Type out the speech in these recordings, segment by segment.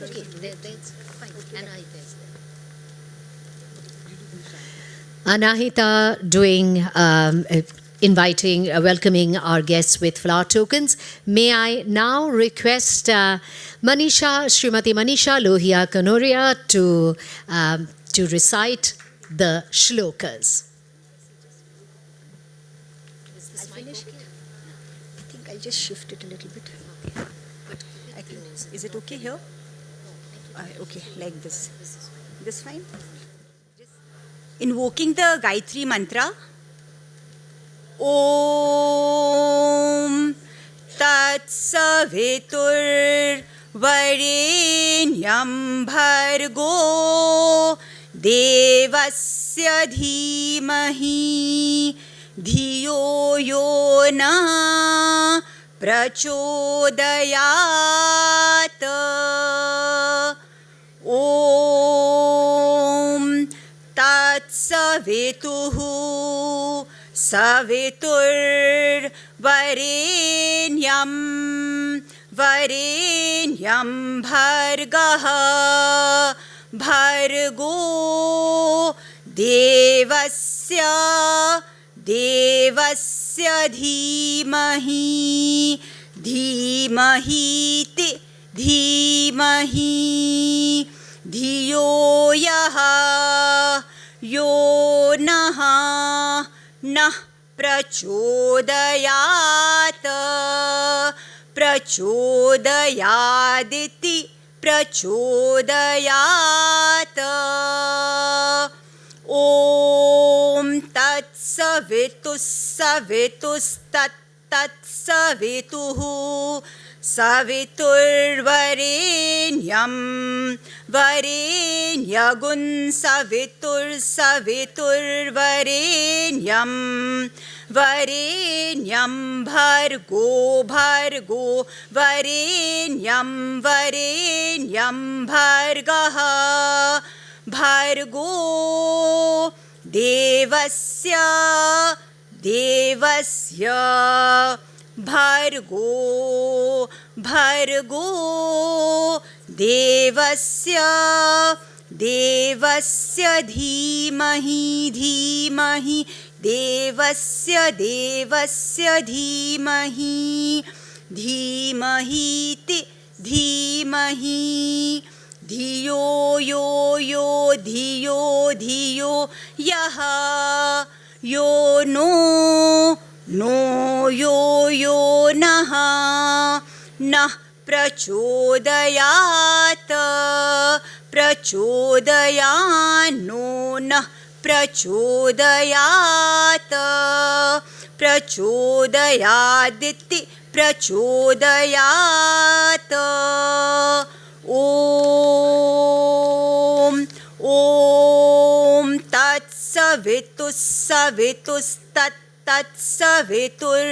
Okay, that's fine. Anahita is there. Anahita doing, inviting, welcoming our guests with flower tokens. May I now request Srimati Manisha Lohia Kanoria to recite the shlokas. I'll finish. I think I'll just shift it a little bit. I think, is it okay here? Okay, like this. This fine? Invoking the Gayatri mantra. Om Tat Savitur Varenyam Bhargo Devasya Dhimahi Dhiyo Yo Na Prachodayat. Om Tat Savituhu Savitur Varenyam Bhargaha Bhargo Devasya Dhimahi Dhiyo Yaha Yo Naha Nah Prachodayaditi Prachodayat. Om Tat Savitus Tat Savituhu Savitur Varenyam Varenyagun Savitur Varenyam Bhargo Varenyam Bhargaha Bhargo Devasya Bhargo Devasya Dhimahi Devasya Dhimahi Dhiyo Yaha Yo No Naha Nah Prachodayat No Nah Prachodayaditi Prachodayat. Om Tat Savitus Tat Savitur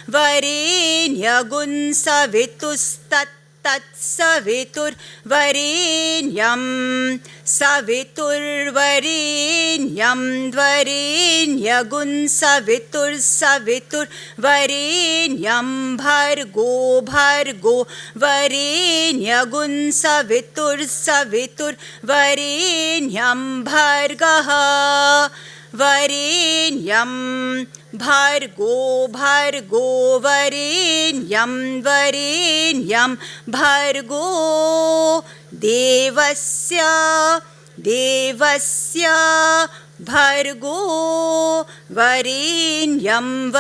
Varenyagun Savitus Tat Savitur Varenyam Varenyagun Savitur Varenyam Bhargo Varenyagun Savitur Varenyam Bhargaha Varenyam Bhargo Varenyam Bhargo Devasya Bhargo Varenyam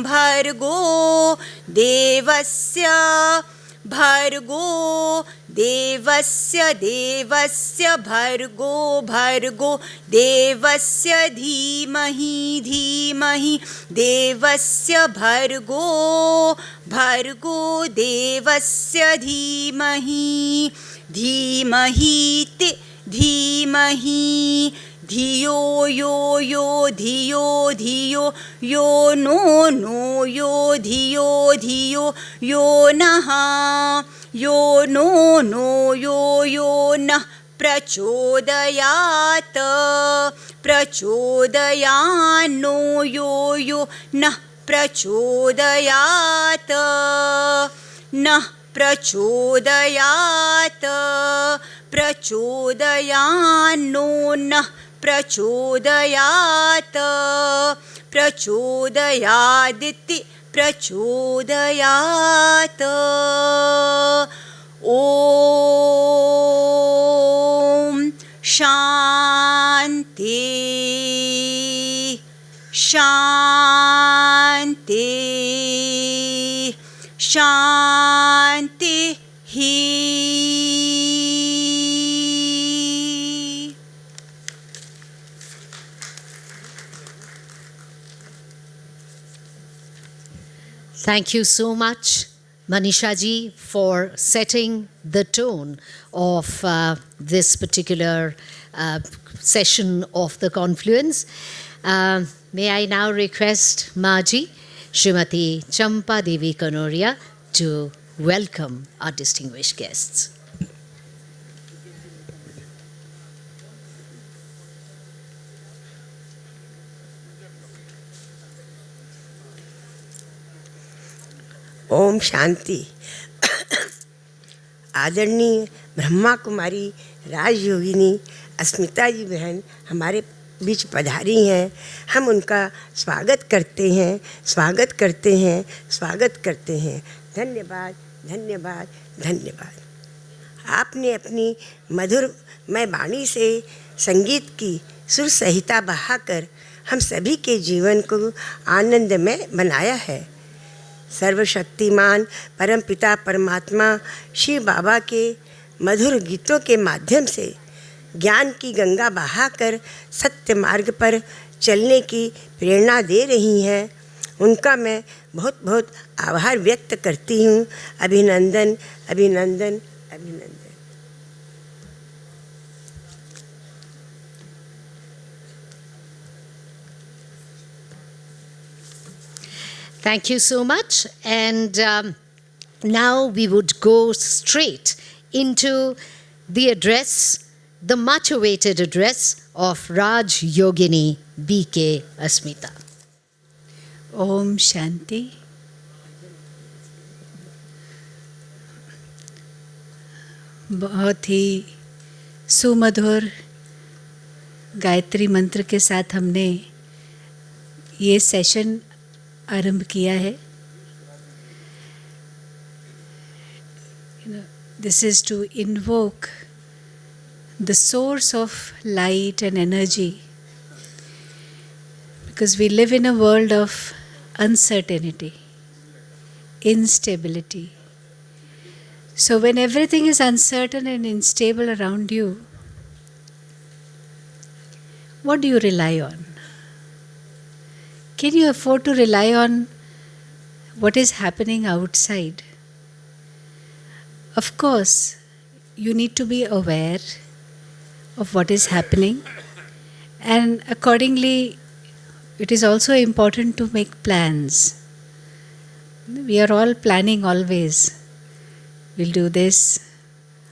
Bhargo Devasya Bhargo Devasya Bhargo Devasya Dhimahi Devasya Bhargo Devasya Dhimahi Dhiyo Yo No Dhiyo Yo Naha Yo Nah Prachodayat No Yo Nah Prachodayat Nah प्रचोदयात् प्रचोदयान्नो नः प्रचोदयात् प्रचोदयादिति प्रचोदयात् ॐ शान्ति शान्ति शान्तिः Thank you so much, Manisha ji, for setting the tone of this particular session of the Confluence. May I now request Maji, Srimati Champa Devi Kanoria, to welcome our distinguished guests. Om Shanti. आदरणीय ब्रह्मा कुमारी राजयोगिनी अस्मिता जी बहन हमारे बीच पधारी हैं। हम उनका स्वागत करते हैं, स्वागत करते हैं, स्वागत करते हैं। धन्यवाद, धन्यवाद, धन्यवाद। आपने अपनी मधुरमय वाणी से संगीत की सुर संहिता बहाकर हम सभी के जीवन को आनंदमय बनाया है। सर्वशक्तिमान परमपिता परमात्मा शिव बाबा के मधुर गीतों के माध्यम से ज्ञान की गंगा बहाकर सत्य मार्ग पर चलने की प्रेरणा दे रही हैं। उनका मैं बहुत बहुत आभार व्यक्त करती हूँ। अभिनंदन, अभिनंदन, अभिनंदन। Thank you so much. And now we would go straight into the address, the much awaited address of Raj Yogini B.K. Asmita. Om Shanti. बहुत ही सुमधुर गायत्री मंत्र के साथ हमने ये सेशन आरंभ किया है। This is to invoke the source of light and energy, because we live in a world of uncertainty, instability. So when everything is uncertain and unstable around you, what do you rely on? Can you afford to rely on what is happening outside? Of course, you need to be aware of what is happening, and accordingly, it is also important to make plans. We are all planning always. We'll do this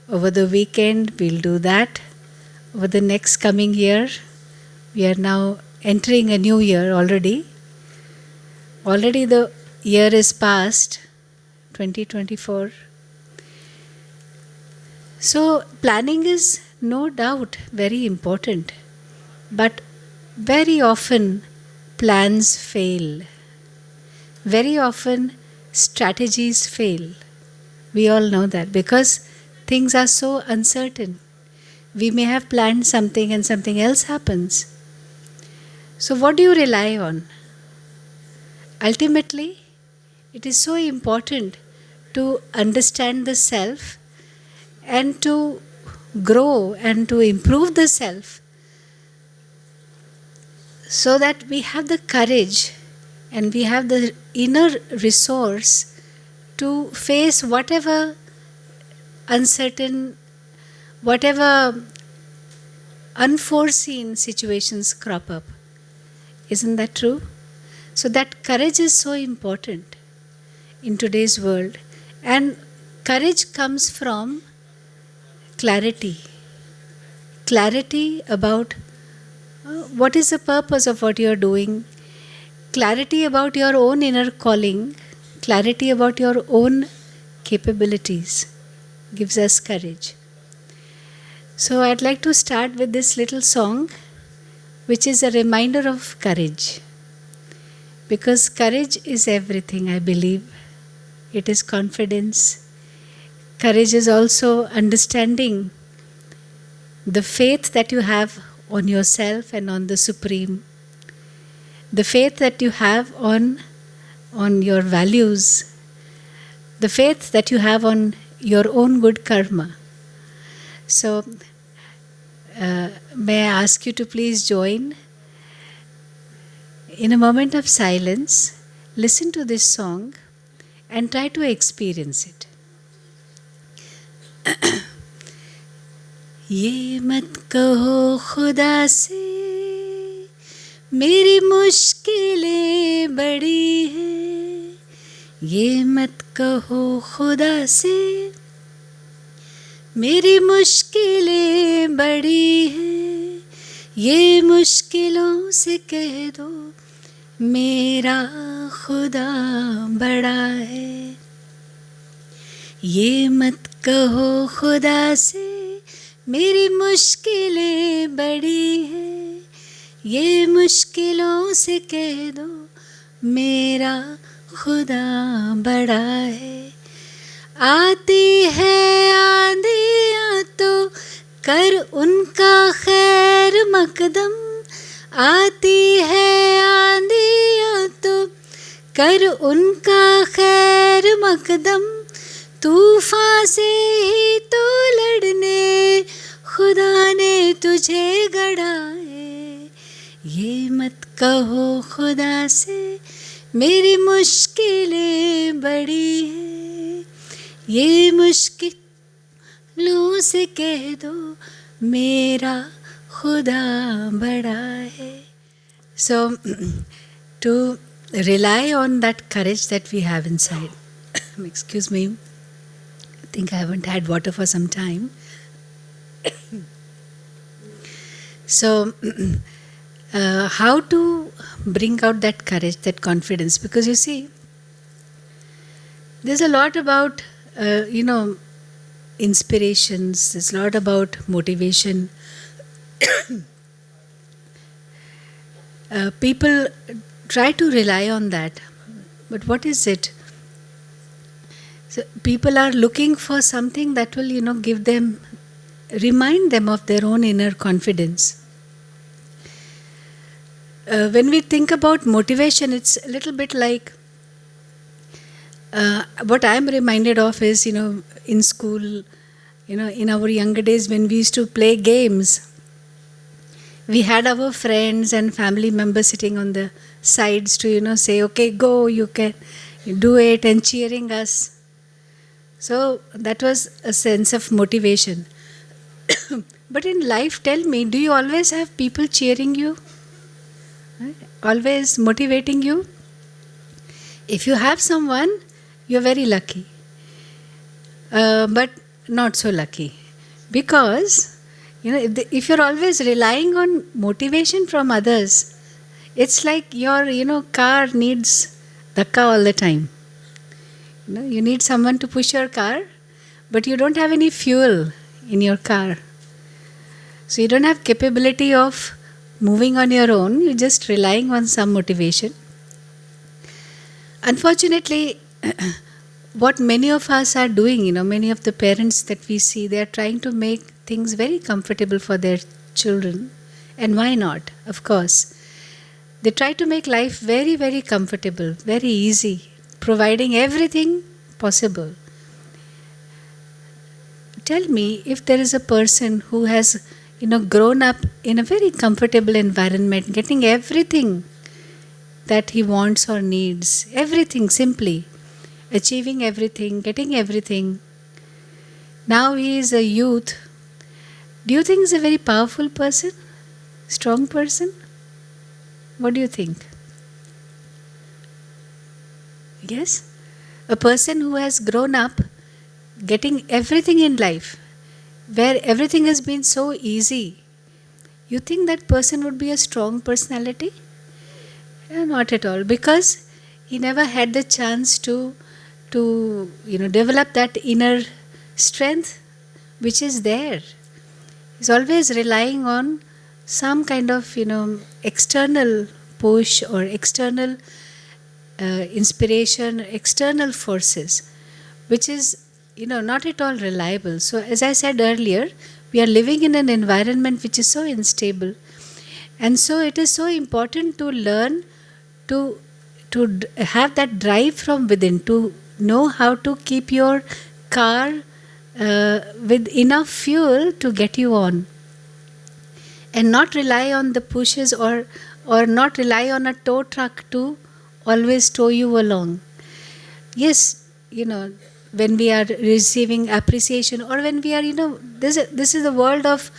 over the weekend, we'll do that over the next coming year. We are now entering a new year already. Already the year is past, 2024. So planning is no doubt very important, but very often plans fail. Very often strategies fail. We all know that because things are so uncertain. We may have planned something and something else happens. So what do you rely on? Ultimately, it is so important to understand the self and to grow and to improve the self, so that we have the courage and we have the inner resource to face whatever uncertain, whatever unforeseen situations crop up. Isn't that true? So that courage is so important in today's world. And courage comes from clarity. Clarity about what is the purpose of what you are doing. Clarity about your own inner calling. Clarity about your own capabilities, gives us courage. So I'd like to start with this little song, which is a reminder of courage. Because courage is everything, I believe. It is confidence. Courage is also understanding the faith that you have on yourself and on the Supreme. The faith that you have on your values. The faith that you have on your own good karma. So, may I ask you to please join in a moment of silence, listen to this song and try to experience it. ये मत कहो खुदा से मेरी मुश्किलें बड़ी हैं, ये मत कहो खुदा से मेरी मुश्किलें बड़ी हैं, ये मुश्किलों से कह दो मेरा खुदा बड़ा है. ये मत कहो खुदा से मेरी मुश्किलें बड़ी हैं, ये मुश्किलों से कह दो मेरा खुदा बड़ा है. आती है आंधियाँ तो कर उनका खैर मकदम, आती है आंधियाँ तो कर उनका खैर मकदम, तूफान से ही तो लड़ने खुदा ने तुझे गढ़ा है. ये मत कहो खुदा से मेरी मुश्किलें बड़ी हैं, ये मुश्किलों से कह दो मेरा खुदा बड़ा है. So, to rely on that courage that we have inside. Excuse me, I think I haven't had water for some time. So, how to bring out that courage, that confidence? Because you see, there's a lot about, inspirations, there's a lot about motivation. People try to rely on that, but what is it? So people are looking for something that will, give them, remind them of their own inner confidence. When we think about motivation, it's a little bit like what I'm reminded of is, in school, in our younger days when we used to play games, we had our friends and family members sitting on the sides to, say, okay, go, you can do it, and cheering us. So that was a sense of motivation. But in life, tell me, do you always have people cheering you? Right? Always motivating you? If you have someone, you're very lucky. But not so lucky. Because, if you're always relying on motivation from others, it's like your, car needs dhakka all the time. You need someone to push your car, but you don't have any fuel in your car. So you don't have capability of moving on your own, you're just relying on some motivation. Unfortunately, what many of us are doing, many of the parents that we see, they are trying to make things very comfortable for their children. And why not? Of course. They try to make life very, very comfortable, very easy, providing everything possible. Tell me, if there is a person who has, grown up in a very comfortable environment, getting everything that he wants or needs, everything simply, achieving everything, getting everything. Now he is a youth. Do you think he's a very powerful person? Strong person? What do you think? Yes? A person who has grown up getting everything in life, where everything has been so easy, you think that person would be a strong personality? Not at all, because he never had the chance to to develop that inner strength which is there. He's always relying on some kind of external push or external inspiration, external forces, which is not at all reliable. So as I said earlier, we are living in an environment which is so unstable, and so it is so important to learn to have that drive from within, to know how to keep your car with enough fuel to get you on, and not rely on the pushes or not rely on a tow truck to always tow you along. Yes, when we are receiving appreciation, or when we are this is the world of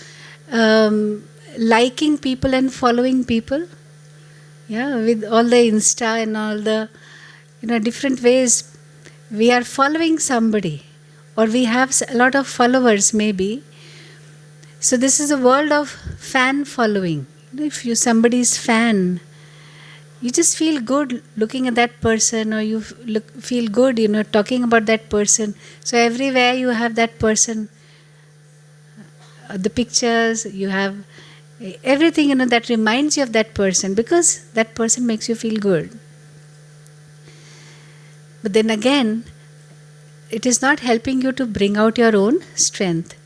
liking people and following people, with all the Insta and all the different ways we are following somebody, or we have a lot of followers maybe. So this is a world of fan following. If you somebody's fan, you just feel good looking at that person, or you feel good talking about that person. So everywhere you have that person, the pictures, you have everything that reminds you of that person, because that person makes you feel good. But then again, it is not helping you to bring out your own strength.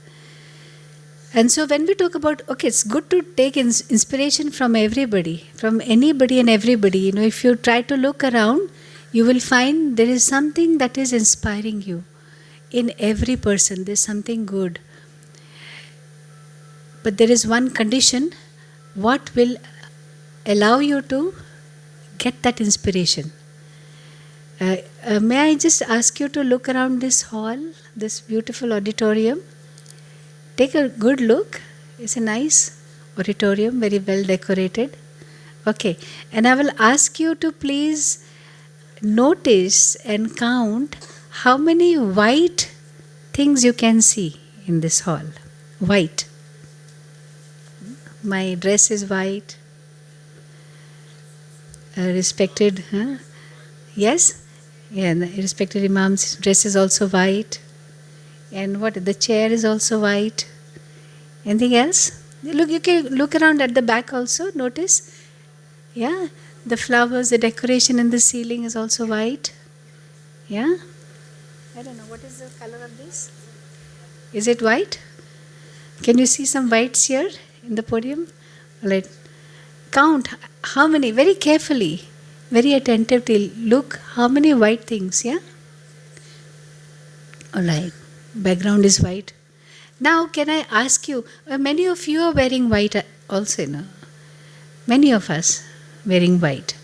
And so when we talk about, okay, it's good to take inspiration from everybody, from anybody and everybody. If you try to look around, you will find there is something that is inspiring you. In every person, there's something good. But there is one condition: what will allow you to get that inspiration? May I just ask you to look around this hall, this beautiful auditorium? Take a good look. It's a nice auditorium, very well decorated. Okay, and I will ask you to please notice and count how many white things you can see in this hall. White. My dress is white. Respected, yes? Yeah, the respected Imam's dress is also white. And the chair is also white. Anything else? Look, you can look around at the back also, notice. Yeah, the flowers, the decoration in the ceiling is also white. Yeah? I don't know, what is the color of this? Is it white? Can you see some whites here in the podium? All right. Count how many, very carefully, very attentively. Look how many white things, yeah? All right. Background is white. Now, can I ask you, many of you are wearing white also, no? Many of us wearing white.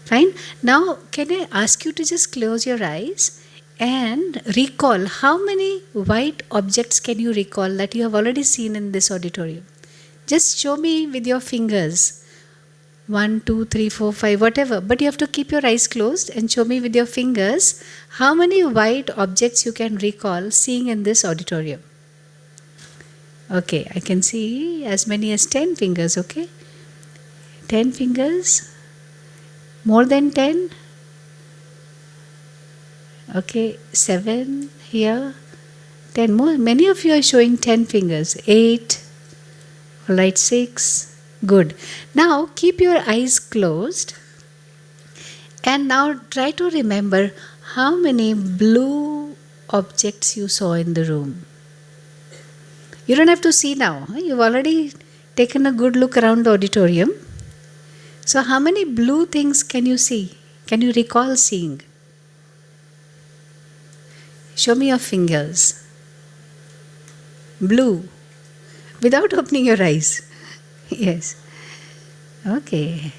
Fine. Now, can I ask you to just close your eyes and recall how many white objects can you recall that you have already seen in this auditorium? Just show me with your fingers. 1, 2, 3, 4, 5, whatever. But you have to keep your eyes closed and show me with your fingers how many white objects you can recall seeing in this auditorium. Okay, I can see as many as 10 fingers, okay? 10 fingers? More than 10? Okay, 7 here. 10 more. Many of you are showing 10 fingers. 8. All right, 6. Good. Now keep your eyes closed and now try to remember how many blue objects you saw in the room. You don't have to see now. You've already taken a good look around the auditorium. So how many blue things can you see? Can you recall seeing? Show me your fingers. Blue. Without opening your eyes. Yes. Okay.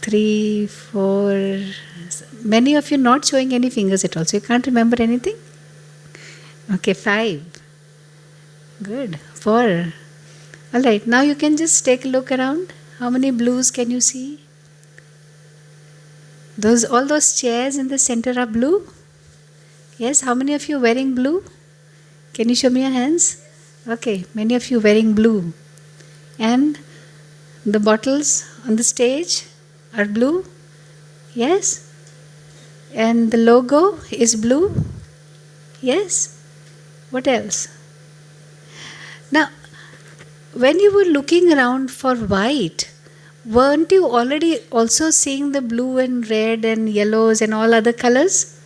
3, 4. Many of you not showing any fingers at all. So you can't remember anything? Okay, 5. Good. 4. All right. Now you can just take a look around. How many blues can you see? All those chairs in the center are blue? Yes. How many of you wearing blue? Can you show me your hands? Okay. Many of you wearing blue. And the bottles on the stage are blue? Yes? And the logo is blue. Yes. What else? Now, when you were looking around for white, weren't you already also seeing the blue and red and yellows and all other colors?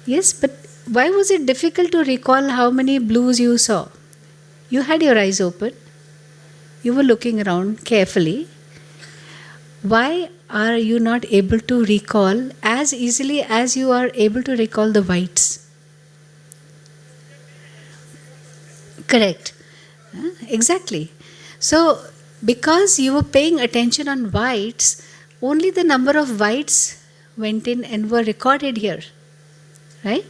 Yes, but why was it difficult to recall how many blues you saw? You had your eyes open. You were looking around carefully. Why are you not able to recall as easily as you are able to recall the whites? Correct. Exactly. So, because you were paying attention on whites, only the number of whites went in and were recorded here. Right?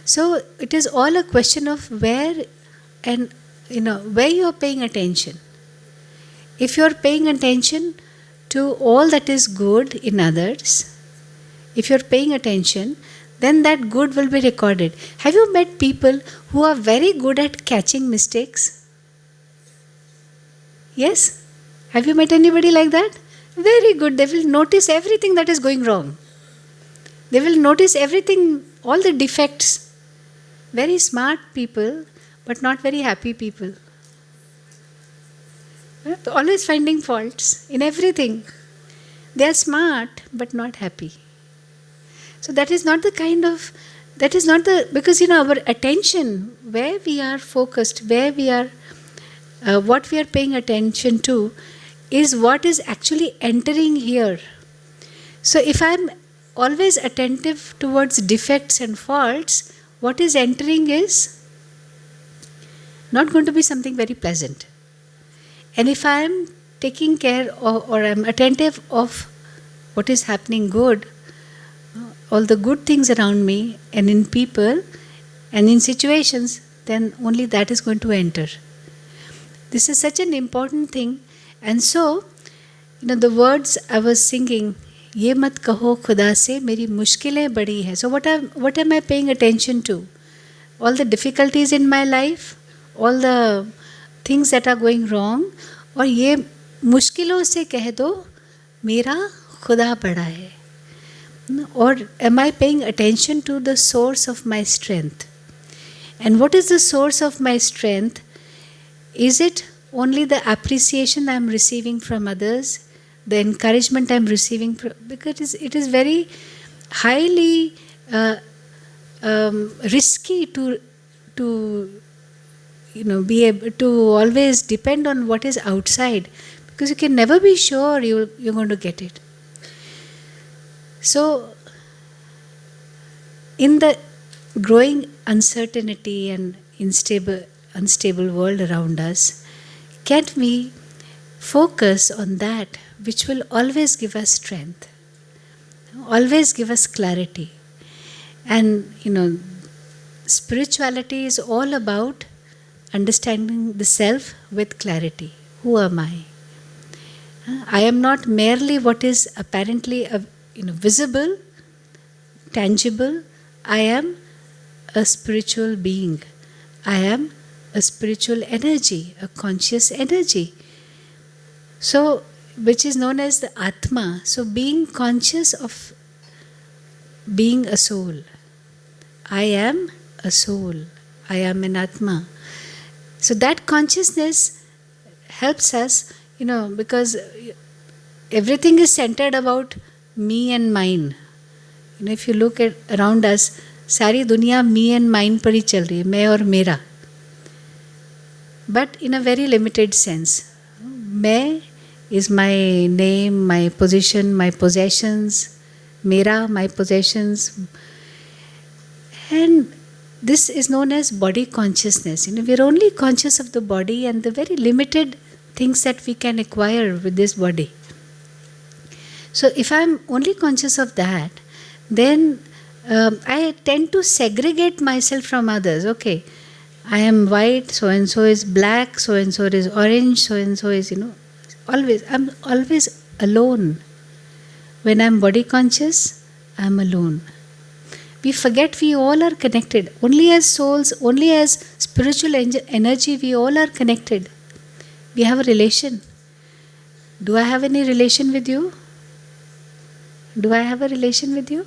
So, it is all a question of where and where you are paying attention. If you are paying attention to all that is good in others, if you are paying attention, then that good will be recorded. Have you met people who are very good at catching mistakes? Yes? Have you met anybody like that? Very good. They will notice everything that is going wrong. They will notice everything, all the defects. Very smart people, but not very happy people. Always finding faults in everything. They are smart, but not happy. So that is not because our attention, where we are focused, where we are, what we are paying attention to, is what is actually entering here. So if I am always attentive towards defects and faults, what is entering is not going to be something very pleasant. And if I am taking care or I am attentive of what is happening good, all the good things around me and in people and in situations, then only that is going to enter. This is such an important thing. And so, the words I was singing, ये मत कहो खुदा से मेरी मुश्किलें बड़ी है. So what am I paying attention to? All the difficulties in my life, all the things that are going wrong, और ये मुश्किलों से कह दो मेरा खुदा बड़ा है. Or am I paying attention to the source of my strength? And what is the source of my strength? Is it only the appreciation I am receiving from others, the encouragement I am receiving from, because it is very highly risky to be able to always depend on what is outside, because you can never be sure you're going to get it. So, in the growing uncertainty and unstable world around us, can we focus on that which will always give us strength, always give us clarity? And spirituality is all about understanding the self with clarity. Who am I? I am not merely what is apparently visible, tangible. I am a spiritual being. I am a spiritual energy, a conscious energy. So, which is known as the Atma. So, being conscious of being a soul. I am a soul. I am an Atma. So, that consciousness helps us, because everything is centered about me and mine. If you look at around us, सारी दुनिया me and mine पर ही चल रही है, मैं और मेरा. But in a very limited sense. मैं is my name, my position, my possessions. Mera, my possessions. And this is known as body consciousness. We are only conscious of the body and the very limited things that we can acquire with this body. So if I am only conscious of that, then I tend to segregate myself from others. Okay, I am white, so and so is black, so and so is orange, so and so is, I'm always alone. When I'm body conscious, I'm alone. We forget we all are connected. Only as souls, only as spiritual energy, we all are connected. We have a relation. Do I have any relation with you? Do I have a relation with you?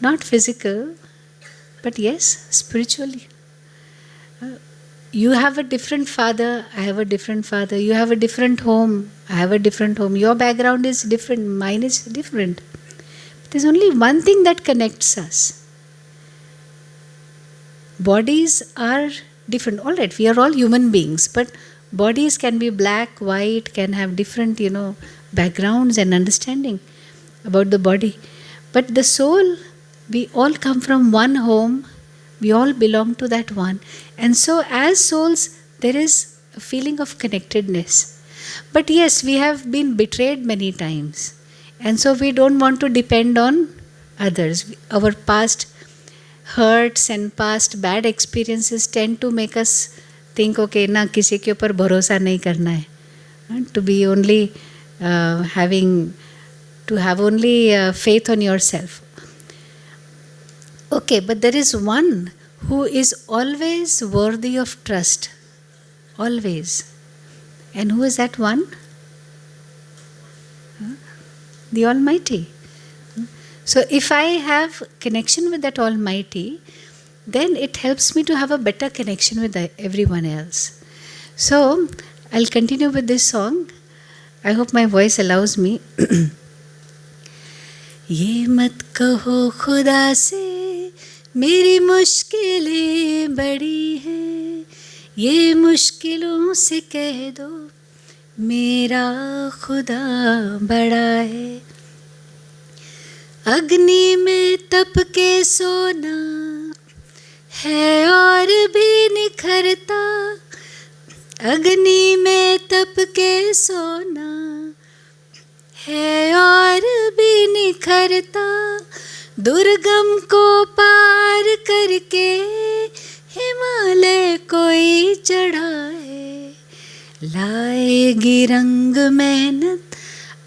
not physical, but yes, spiritually. You have a different father, I have a different father. You have a different home, I have a different home. Your background is different, mine is different. There's only one thing that connects us. Bodies are different. All right, we are all human beings, but bodies can be black, white, can have different, backgrounds and understanding about the body. But the soul, we all come from one home, we all belong to that one. And so, as souls, there is a feeling of connectedness. But yes, we have been betrayed many times. And so, we don't want to depend on others. Our past hurts and past bad experiences tend to make us think, okay, na kisi ke upar bharosa nahi karna hai. To be only to have only faith on yourself. Okay, but there is one who is always worthy of trust. Always. And who is that one? The Almighty. So if I have connection with that Almighty, then it helps me to have a better connection with everyone else. So I'll continue with this song. I hope my voice allows me. ये मत कहो खुदा से मेरी मुश्किलें बड़ी हैं, ये मुश्किलों से कह दो मेरा खुदा बड़ा है। अग्नि में तप के सोना है और भी निखरता, अग्नि में तप के सोना है और भी निखरता, दुर्गम को पार करके हिमालय कोई चढ़ा है, लाएगी रंग मेहनत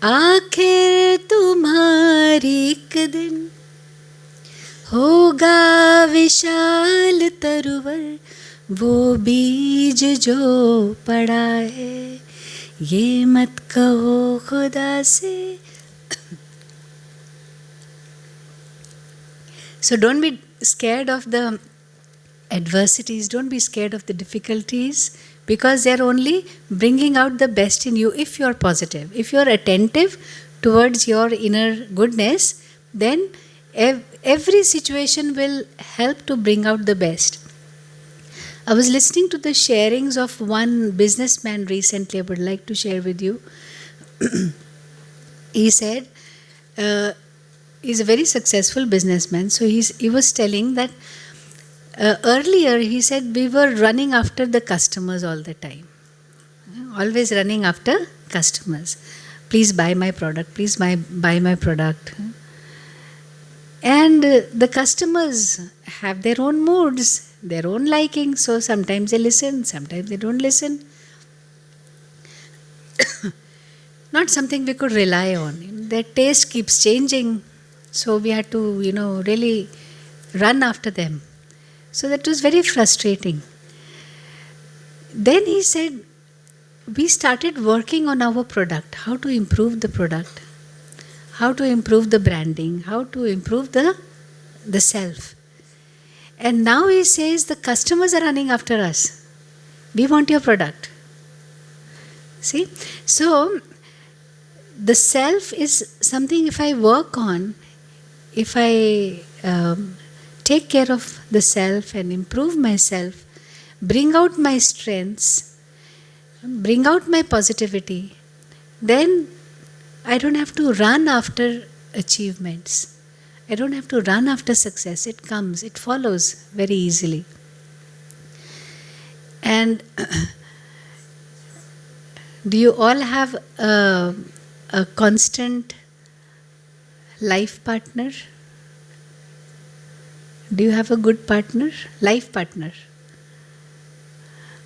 आखिर तुम्हारी एक दिन, होगा विशाल तरुवर वो बीज जो पड़ा है, ये मत कहो खुदा से. So don't be scared of the adversities, don't be scared of the difficulties, because they are only bringing out the best in you if you are positive. If you are attentive towards your inner goodness, then every situation will help to bring out the best. I was listening to the sharings of one businessman recently. I would like to share with you. He said, he's a very successful businessman. So he was telling that earlier he said we were running after the customers all the time. Always running after customers. Please buy my product. Please buy my product. And the customers have their own moods, their own liking. So sometimes they listen, sometimes they don't listen. Not something we could rely on. Their taste keeps changing. So we had to, really run after them. So that was very frustrating. Then he said, we started working on our product, how to improve the product, how to improve the branding, how to improve the self. And now he says the customers are running after us. We want your product. See? So the self is something if I work on, if I take care of the self and improve myself, bring out my strengths, bring out my positivity, then I don't have to run after achievements. I don't have to run after success. It comes, it follows very easily. And do you all have a constant life partner? Do you have a good partner? Life partner?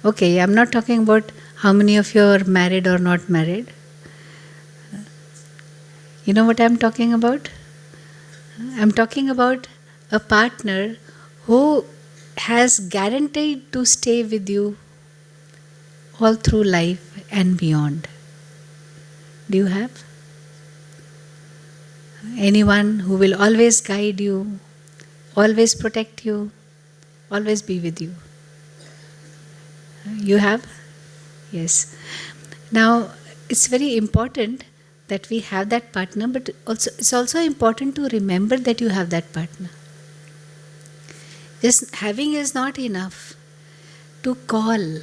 Okay, I'm not talking about how many of you are married or not married. You know what I'm talking about? I'm talking about a partner who has guaranteed to stay with you all through life and beyond. Do you have? Anyone who will always guide you, always protect you, always be with you. You have? Yes. Now, it's very important that we have that partner, but also it's also important to remember that you have that partner. Just having is not enough. To call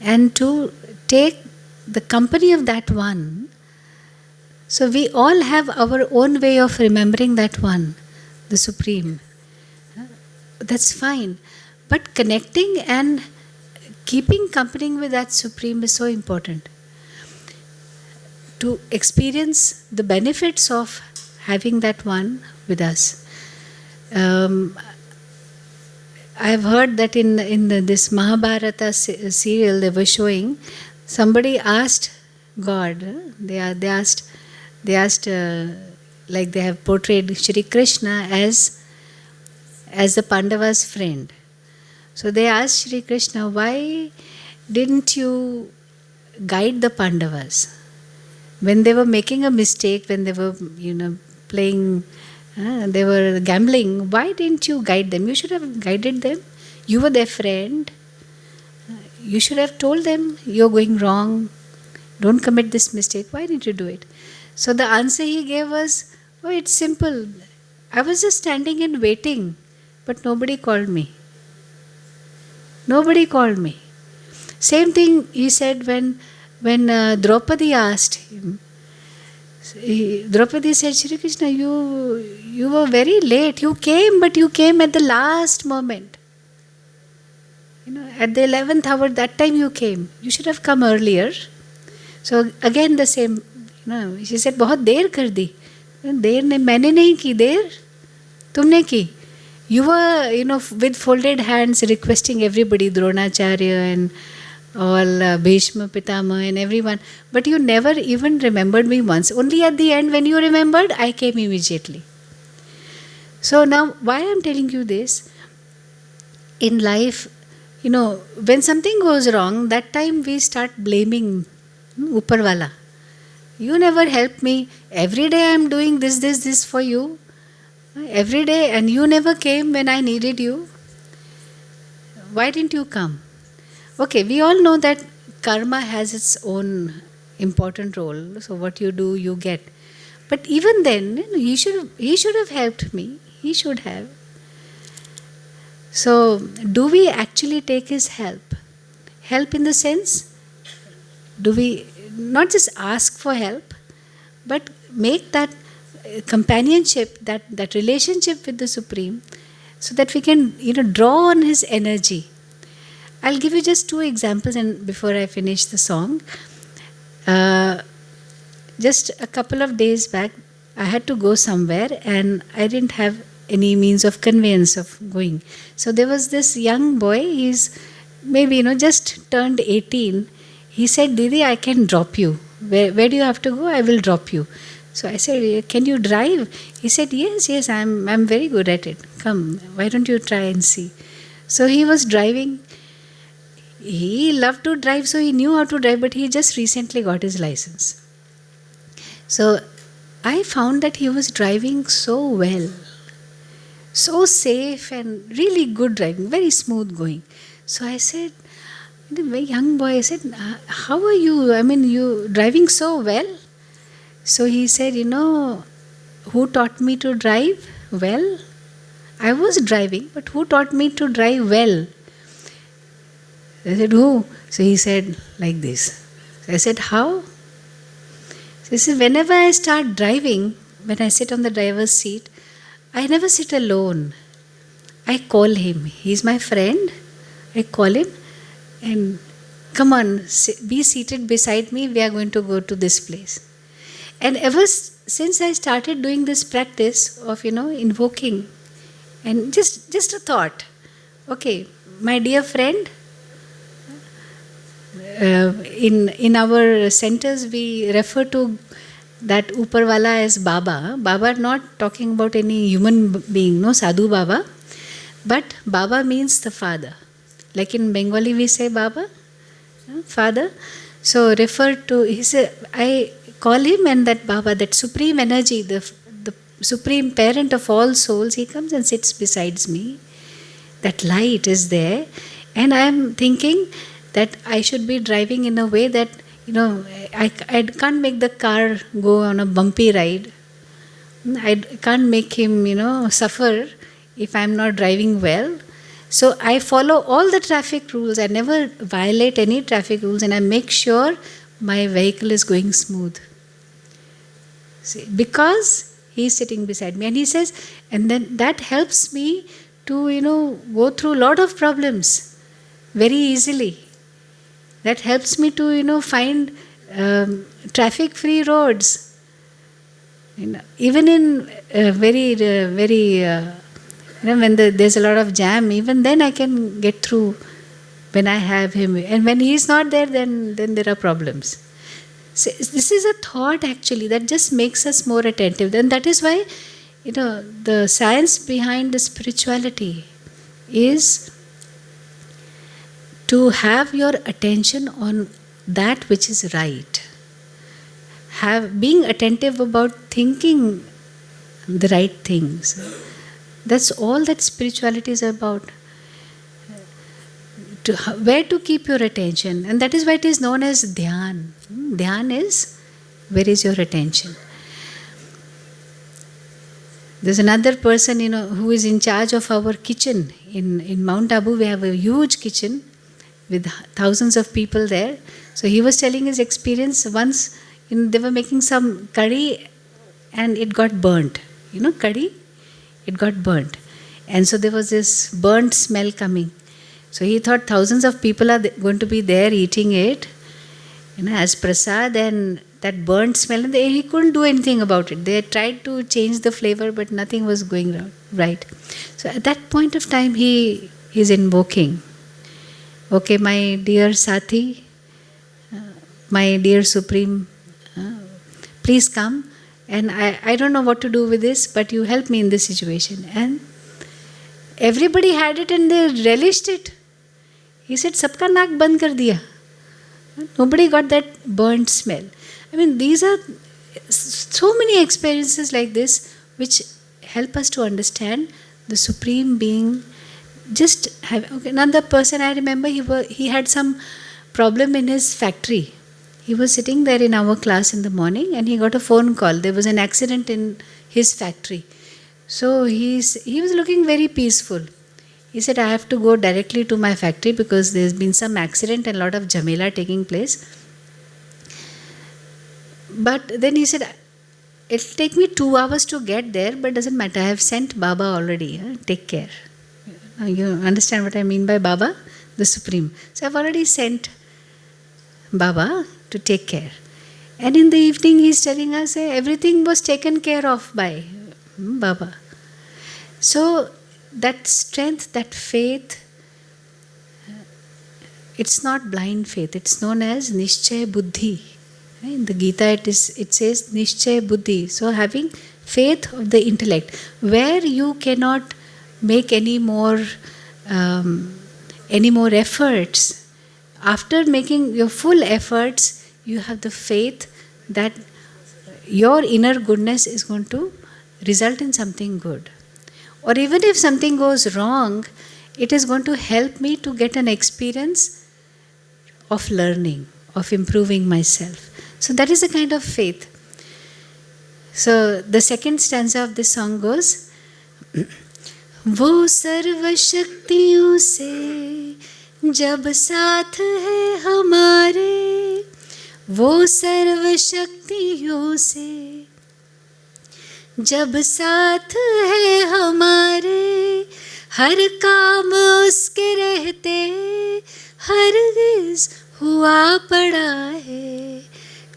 and to take the company of that one. So we all have our own way of remembering that one, the Supreme. That's fine. But connecting and keeping company with that Supreme is so important. To experience the benefits of having that one with us. I've heard that in this Mahabharata serial they were showing, somebody asked God, they asked, like they have portrayed Shri Krishna as the Pandavas' friend. So they asked Shri Krishna, why didn't you guide the Pandavas? When they were making a mistake, when they were, playing, they were gambling, why didn't you guide them? You should have guided them. You were their friend. You should have told them, you're going wrong. Don't commit this mistake. Why didn't you do it? So the answer he gave was, oh, it's simple. I was just standing and waiting, but nobody called me. Nobody called me. Same thing he said when Draupadi asked him. Draupadi said, Shri Krishna, you were very late. You came, but you came at the last moment. At the 11th hour, that time you came. You should have come earlier. So again the same, she said, बहुत देर कर दी. देर नहीं, मैंने नहीं की देर, तुमने की. You were, with folded hands requesting everybody, Dronacharya and all Bhishma, Pitama and everyone. But you never even remembered me once. Only at the end when you remembered, I came immediately. So now, why I'm telling you this? In life, when something goes wrong, that time we start blaming Upparwala. You never helped me. Every day I'm doing this for you. Every day, and you never came when I needed you. Why didn't you come? Okay, we all know that karma has its own important role. So what you do, you get. But even then, he should have helped me. He should have. So, do we actually take his help? Help in the sense, do we not just ask for help, but make that companionship, that relationship with the Supreme, so that we can, draw on his energy. I'll give you just 2 examples, and before I finish the song. Just a couple of days back, I had to go somewhere, and I didn't have any means of conveyance of going. So there was this young boy, he's maybe, just turned 18. He said, Didi, I can drop you. Where do you have to go? I will drop you. So I said, can you drive? He said, yes, I'm very good at it. Come, why don't you try and see? So he was driving. He loved to drive, so he knew how to drive, but he just recently got his license. So I found that he was driving so well, so safe and really good driving, very smooth going. So I said, the very young boy, I said, how are you? I mean, you driving so well? So he said, who taught me to drive well? I was driving, but who taught me to drive well? I said, who? So he said, like this. So I said, how? So he said, whenever I start driving, when I sit on the driver's seat, I never sit alone. I call him. He's my friend. I call him and come on, be seated beside me. We are going to go to this place. And ever since I started doing this practice of, invoking, and just a thought, okay, my dear friend, in our centers we refer to that Upparwala as Baba. Baba, not talking about any human being, no Sadhu Baba, but Baba means the father. Like in Bengali we say Baba, father. So refer to, he said, I call him and that Baba, that supreme energy, the supreme parent of all souls, he comes and sits beside me. That light is there, and I am thinking that I should be driving in a way that, I can't make the car go on a bumpy ride. I can't make him, suffer if I'm not driving well. So I follow all the traffic rules. I never violate any traffic rules, and I make sure my vehicle is going smooth. See, because he's sitting beside me, and he says, and then that helps me to, go through a lot of problems very easily. That helps me to, find traffic-free roads. Even in when there's a lot of jam, even then I can get through when I have him. And when he's not there, then there are problems. So this is a thought actually that just makes us more attentive. And that is why, the science behind the spirituality is to have your attention on that which is right. Being attentive about thinking the right things. That's all that spirituality is about. Where to keep your attention. And that is why it is known as dhyan. Dhyan is, where is your attention? There's another person, who is in charge of our kitchen. In Mount Abu, we have a huge kitchen with thousands of people there. So he was telling his experience. Once, they were making some curry and it got burnt. Curry, it got burnt. And so there was this burnt smell coming. So he thought thousands of people are going to be there eating it, as prasad, and that burnt smell, and he couldn't do anything about it. They tried to change the flavor, but nothing was going right. So at that point of time, he is invoking, okay, my dear Sathi, my dear Supreme, please come, and I don't know what to do with this, but you help me in this situation. And everybody had it and they relished it. He said, Sabka naak band kar diya. Nobody got that burnt smell. I mean, these are so many experiences like this which help us to understand the Supreme Being. Another person I remember, he had some problem in his factory. He was sitting there in our class in the morning and he got a phone call. There was an accident in his factory. So he was looking very peaceful. He said, I have to go directly to my factory because there's been some accident and a lot of Jamela taking place. But then he said, it'll take me 2 hours to get there, but doesn't matter. I have sent Baba already. Take care. Now you understand what I mean by Baba? The Supreme. So I've already sent Baba to take care. And in the evening he's telling us everything was taken care of by Baba. So that strength, that faith, it's not blind faith. It's known as Nishchay Buddhi. In the Gita it says Nishchay Buddhi. So having faith of the intellect, where you cannot make any more efforts. After making your full efforts, you have the faith that your inner goodness is going to result in something good. Or even if something goes wrong, it is going to help me to get an experience of learning, of improving myself. So that is a kind of faith. So the second stanza of this song goes, वो सर्व शक्तियों से जब साथ है हमारे, वो सर्व शक्तियों से जब साथ है हमारे, हर काम उसके रहते हरगिज़ हुआ पड़ा है,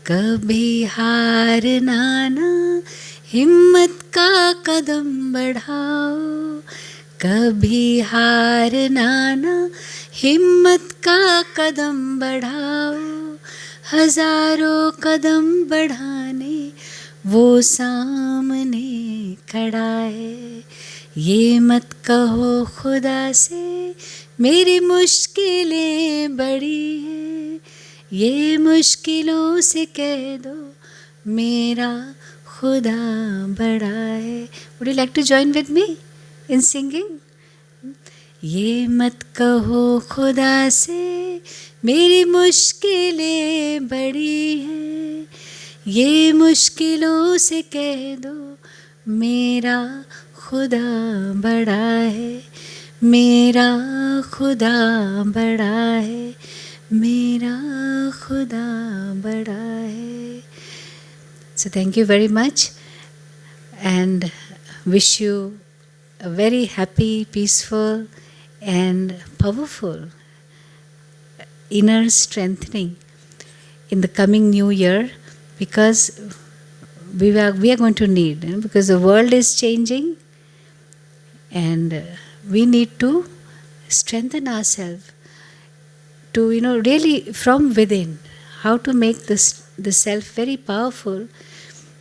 कभी हारना ना, हिम्मत का कदम बढ़ाओ, कभी हारना ना, हिम्मत का कदम बढ़ाओ, हजारों कदम बढ़ाने वो सामने खड़ा है, ये मत कहो खुदा से मेरी मुश्किलें बड़ी हैं, ये मुश्किलों से कह दो मेरा खुदा बड़ा है. Would you like to join with me in singing? ये मत कहो खुदा से मेरी मुश्किलें बड़ी हैं, ये मुश्किलों से कह दो मेरा खुदा बड़ा है, मेरा खुदा बड़ा है, मेरा खुदा बड़ा है. So thank you very much and wish you a very happy, peaceful and powerful inner strengthening in the coming new year, because we are going to need, because the world is changing and we need to strengthen ourselves to really from within, how to make the self very powerful.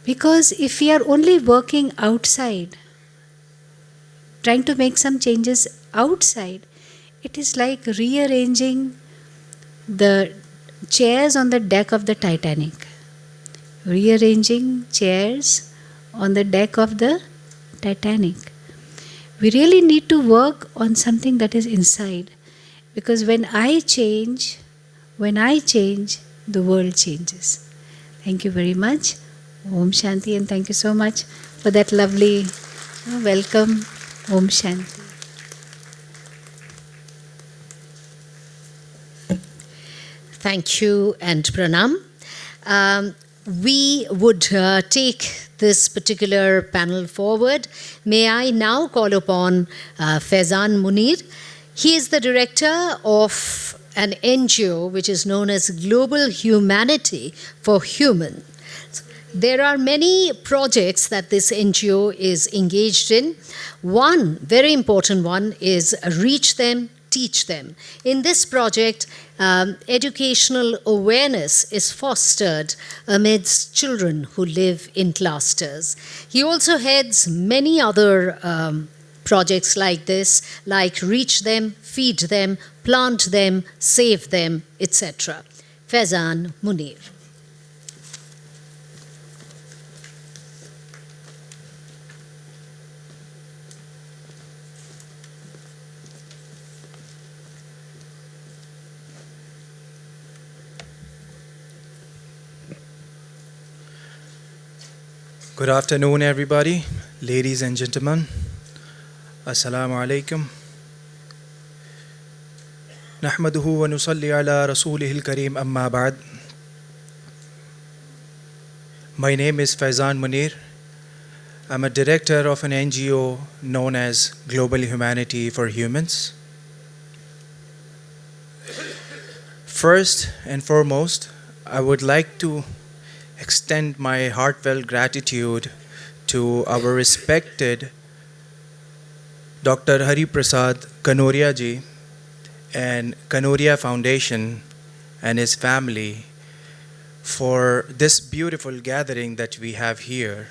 Because if we are only working outside, trying to make some changes outside, it is like rearranging the chairs on the deck of the Titanic. Rearranging chairs on the deck of the Titanic. We really need to work on something that is inside, because when I change, the world changes. Thank you very much. Om Shanti, and thank you so much for that lovely welcome. Om Shanti. Thank you and pranam. We would take this particular panel forward. May I now call upon Faizan Munir. He is the director of an NGO which is known as Global Humanity for Human. There are many projects that this NGO is engaged in. One very important one is Reach Them, Teach Them. In this project, educational awareness is fostered amidst children who live in clusters. He also heads many other projects like this, like Reach Them, Feed Them, Plant Them, Save Them, etc. Faizan Munir. Good afternoon, everybody, ladies and gentlemen. Assalamu alaikum. Nahmaduhu wa nusalli ala rasulihil kareem amma ba'd. My name is Faizan Munir. I'm a director of an NGO known as Global Humanity for Humans. First and foremost, I would like to extend my heartfelt gratitude to our respected Dr. Hari Prasad Kanoria ji and Kanoria Foundation and his family for this beautiful gathering that we have here.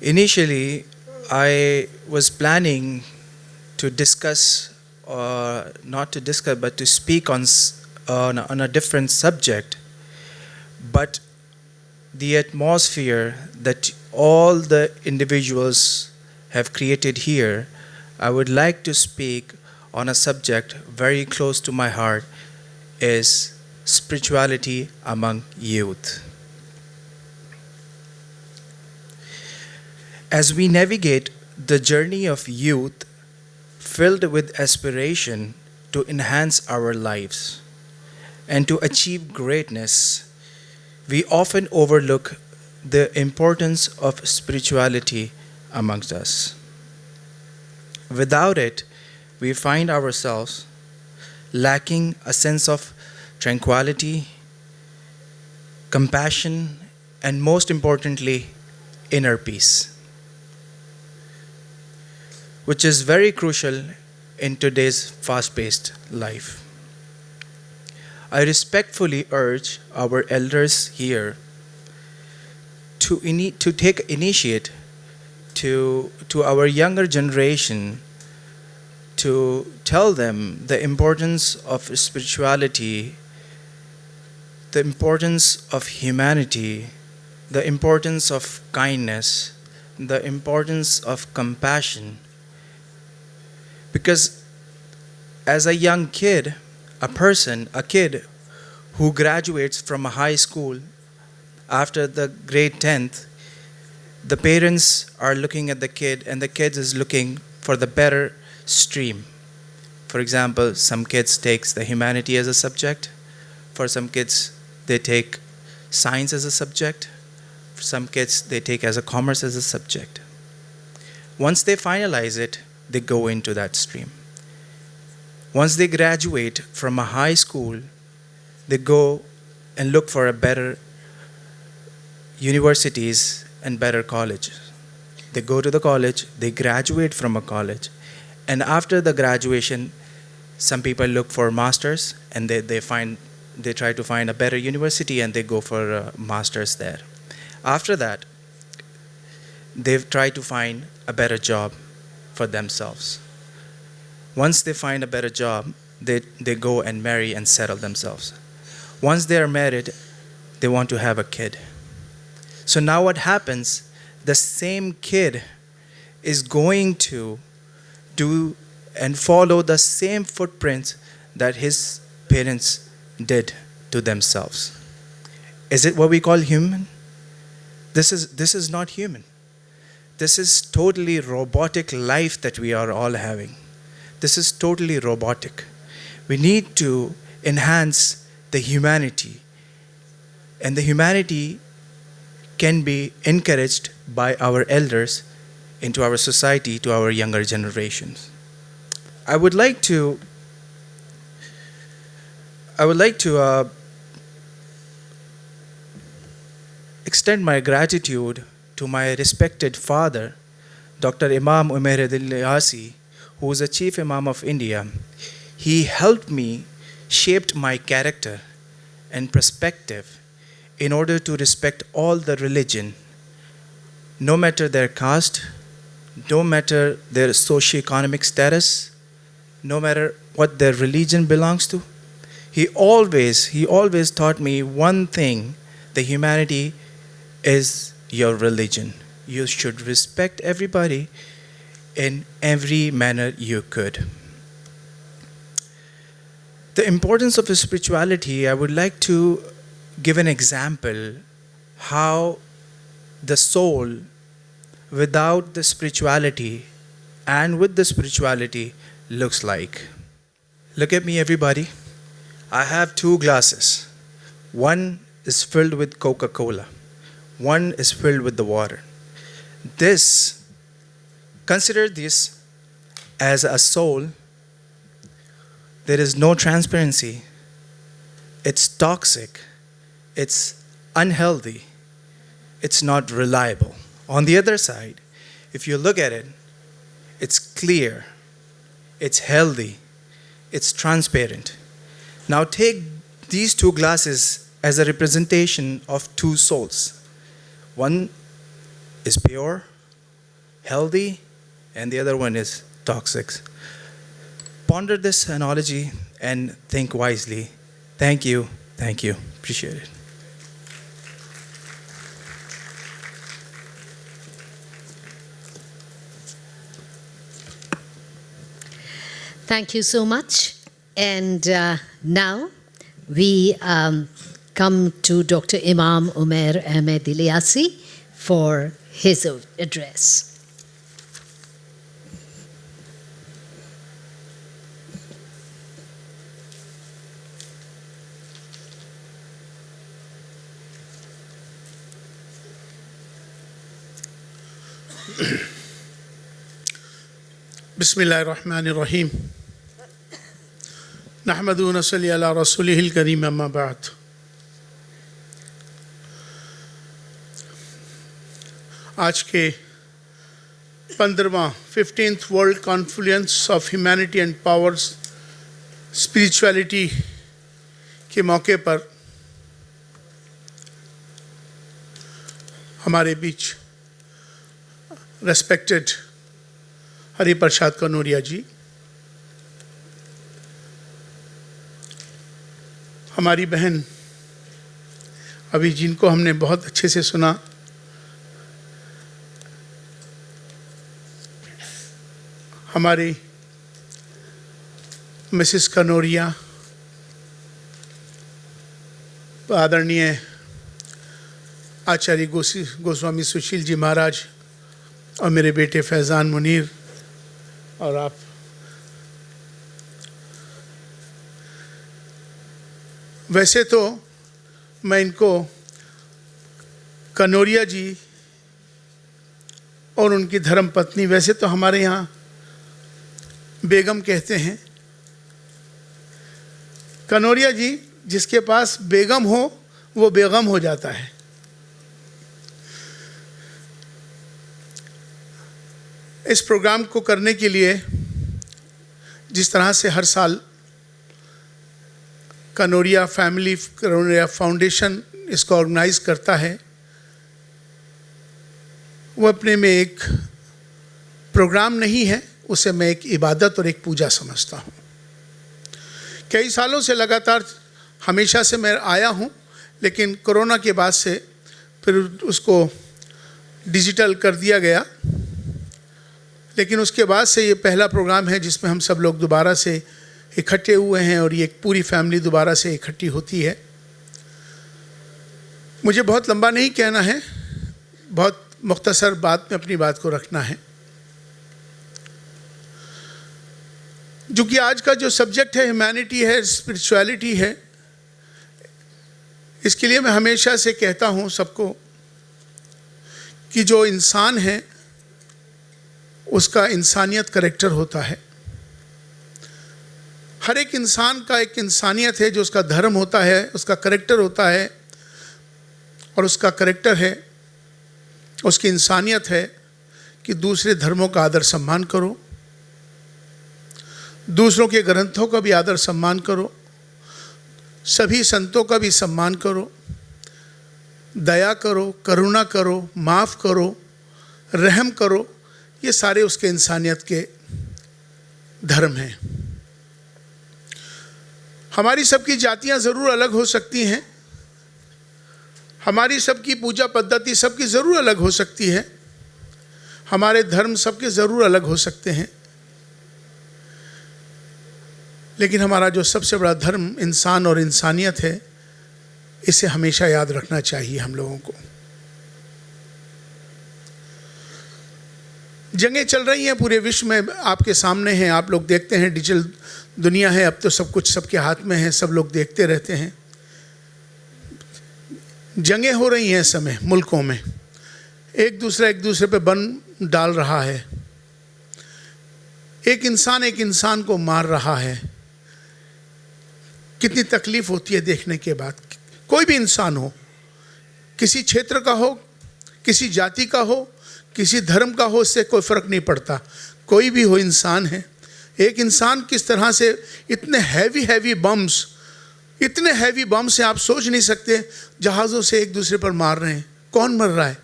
Initially, I was planning to discuss, not to discuss, but to speak on a different subject, but the atmosphere that all the individuals have created here, I would like to speak on a subject very close to my heart, is spirituality among youth. As we navigate the journey of youth filled with aspiration to enhance our lives and to achieve greatness, we often overlook the importance of spirituality amongst us. Without it, we find ourselves lacking a sense of tranquility, compassion, and most importantly, inner peace, which is very crucial in today's fast-paced life. I respectfully urge our elders here to take initiate to our younger generation, to tell them the importance of spirituality the importance of humanity, the importance of kindness, the importance of compassion. Because as a young kid, a kid who graduates from a high school after the grade 10th, the parents are looking at the kid and the kid is looking for the better stream. For example, some kids takes the humanity as a subject. For some kids, they take science as a subject. For some kids, they take as a commerce as a subject. Once they finalize it, they go into that stream. Once they graduate from a high school, they go and look for a better universities and better colleges. They go to the college, they graduate from a college, and after the graduation, some people look for masters and they try to find a better university and they go for a master's there. After that, they've tried to find a better job for themselves. Once they find a better job, they go and marry and settle themselves. Once they are married, they want to have a kid. So now what happens, the same kid is going to do and follow the same footprints that his parents did to themselves. Is it what we call human? This is not human. This is totally robotic life that we are all having. This is totally robotic. We need to enhance the humanity. And the humanity can be encouraged by our elders into our society to our younger generations. I would like to extend my gratitude to my respected father, Dr. Imam Umair Ilyasi, who is the Chief Imam of India. He helped me shape my character and perspective in order to respect all the religion, no matter their caste, no matter their socioeconomic status, no matter what their religion belongs to. He always taught me one thing: the humanity is your religion. You should respect everybody in every manner you could. The importance of spirituality, I would like to give an example how the soul without the spirituality and with the spirituality looks like. Look at me, everybody. I have two glasses. One is filled with Coca-Cola. One is filled with the water. Consider this as a soul. There is no transparency. It's toxic. It's unhealthy. It's not reliable. On the other side, if you look at it, it's clear. It's healthy. It's transparent. Now take these two glasses as a representation of two souls. One is pure, healthy, and the other one is toxic. Ponder this analogy and think wisely. Thank you. Appreciate it. Thank you so much. And now we come to Dr. Imam Umair Ahmed Ilyasi for his address. बिस्मिल्लाहिर्रहमानिर्रहीम नहमदु व नसल्ली अला रसूलिहिल करीम अम्मा बाद। आज के 15th world Confluence of humanity and powers spirituality के मौके पर हमारे बीच रेस्पेक्टेड हरि प्रसाद कनौरिया जी, हमारी बहन अभी जिनको हमने बहुत अच्छे से सुना, हमारी मिसेस कनौरिया, आदरणीय आचार्य गोस्वामी सुशील जी महाराज और मेरे बेटे फैज़ान मुनीर और आप, वैसे तो मैं इनको कनौरिया जी और उनकी धर्म पत्नी, वैसे तो हमारे यहाँ बेगम कहते हैं। कनौरिया जी, जिसके पास बेगम हो वो बेगम हो जाता है। इस प्रोग्राम को करने के लिए जिस तरह से हर साल कनौरिया फैमिली कनौरिया फाउंडेशन इसको ऑर्गेनाइज करता है, वो अपने में एक प्रोग्राम नहीं है, उसे मैं एक इबादत और एक पूजा समझता हूँ। कई सालों से लगातार हमेशा से मैं आया हूँ, लेकिन कोरोना के बाद से फिर उसको डिजिटल कर दिया गया। लेकिन उसके बाद से ये पहला प्रोग्राम है जिसमें हम सब लोग दोबारा से इकट्ठे हुए हैं और ये एक पूरी फैमिली दोबारा से इकट्ठी होती है। मुझे बहुत लंबा नहीं कहना है, बहुत मुख्तसर बात में अपनी बात को रखना है। जो कि आज का जो सब्जेक्ट है ह्यूमैनिटी है, स्पिरिचुअलिटी है, इसके लिए मैं हमेशा से कहता हूँ सबको कि जो इंसान है उसका इंसानियत करेक्टर होता है। हर एक इंसान का एक इंसानियत है, जो उसका धर्म होता है, उसका करेक्टर होता है, और उसका करेक्टर है, उसकी इंसानियत है कि दूसरे धर्मों का आदर सम्मान करो, दूसरों के ग्रंथों का भी आदर सम्मान करो, सभी संतों का भी सम्मान करो, दया करो, करुणा करो, माफ़ करो, रहम करो। ये सारे उसके इंसानियत के धर्म हैं। हमारी सबकी जातियां ज़रूर अलग हो सकती हैं, हमारी सबकी पूजा पद्धति सबकी ज़रूर अलग हो सकती है, हमारे धर्म सबके ज़रूर अलग हो सकते हैं, लेकिन हमारा जो सबसे बड़ा धर्म इंसान और इंसानियत है, इसे हमेशा याद रखना चाहिए हम लोगों को। जंगें चल रही हैं पूरे विश्व में, आपके सामने हैं, आप लोग देखते हैं, डिजिटल दुनिया है, अब तो सब कुछ सबके हाथ में है, सब लोग देखते रहते हैं। जंगें हो रही हैं इस समय मुल्कों में, एक दूसरे पे बम डाल रहा है, एक इंसान को मार रहा है। कितनी तकलीफ होती है देखने के बाद। कोई भी इंसान हो, किसी क्षेत्र का हो, किसी जाति का हो, किसी धर्म का हो, इससे कोई फ़र्क नहीं पड़ता, कोई भी हो इंसान है। एक इंसान किस तरह से इतने हैवी बम्स, इतने हैवी बम्स से आप सोच नहीं सकते, जहाज़ों से एक दूसरे पर मार रहे हैं। कौन मर रहा है?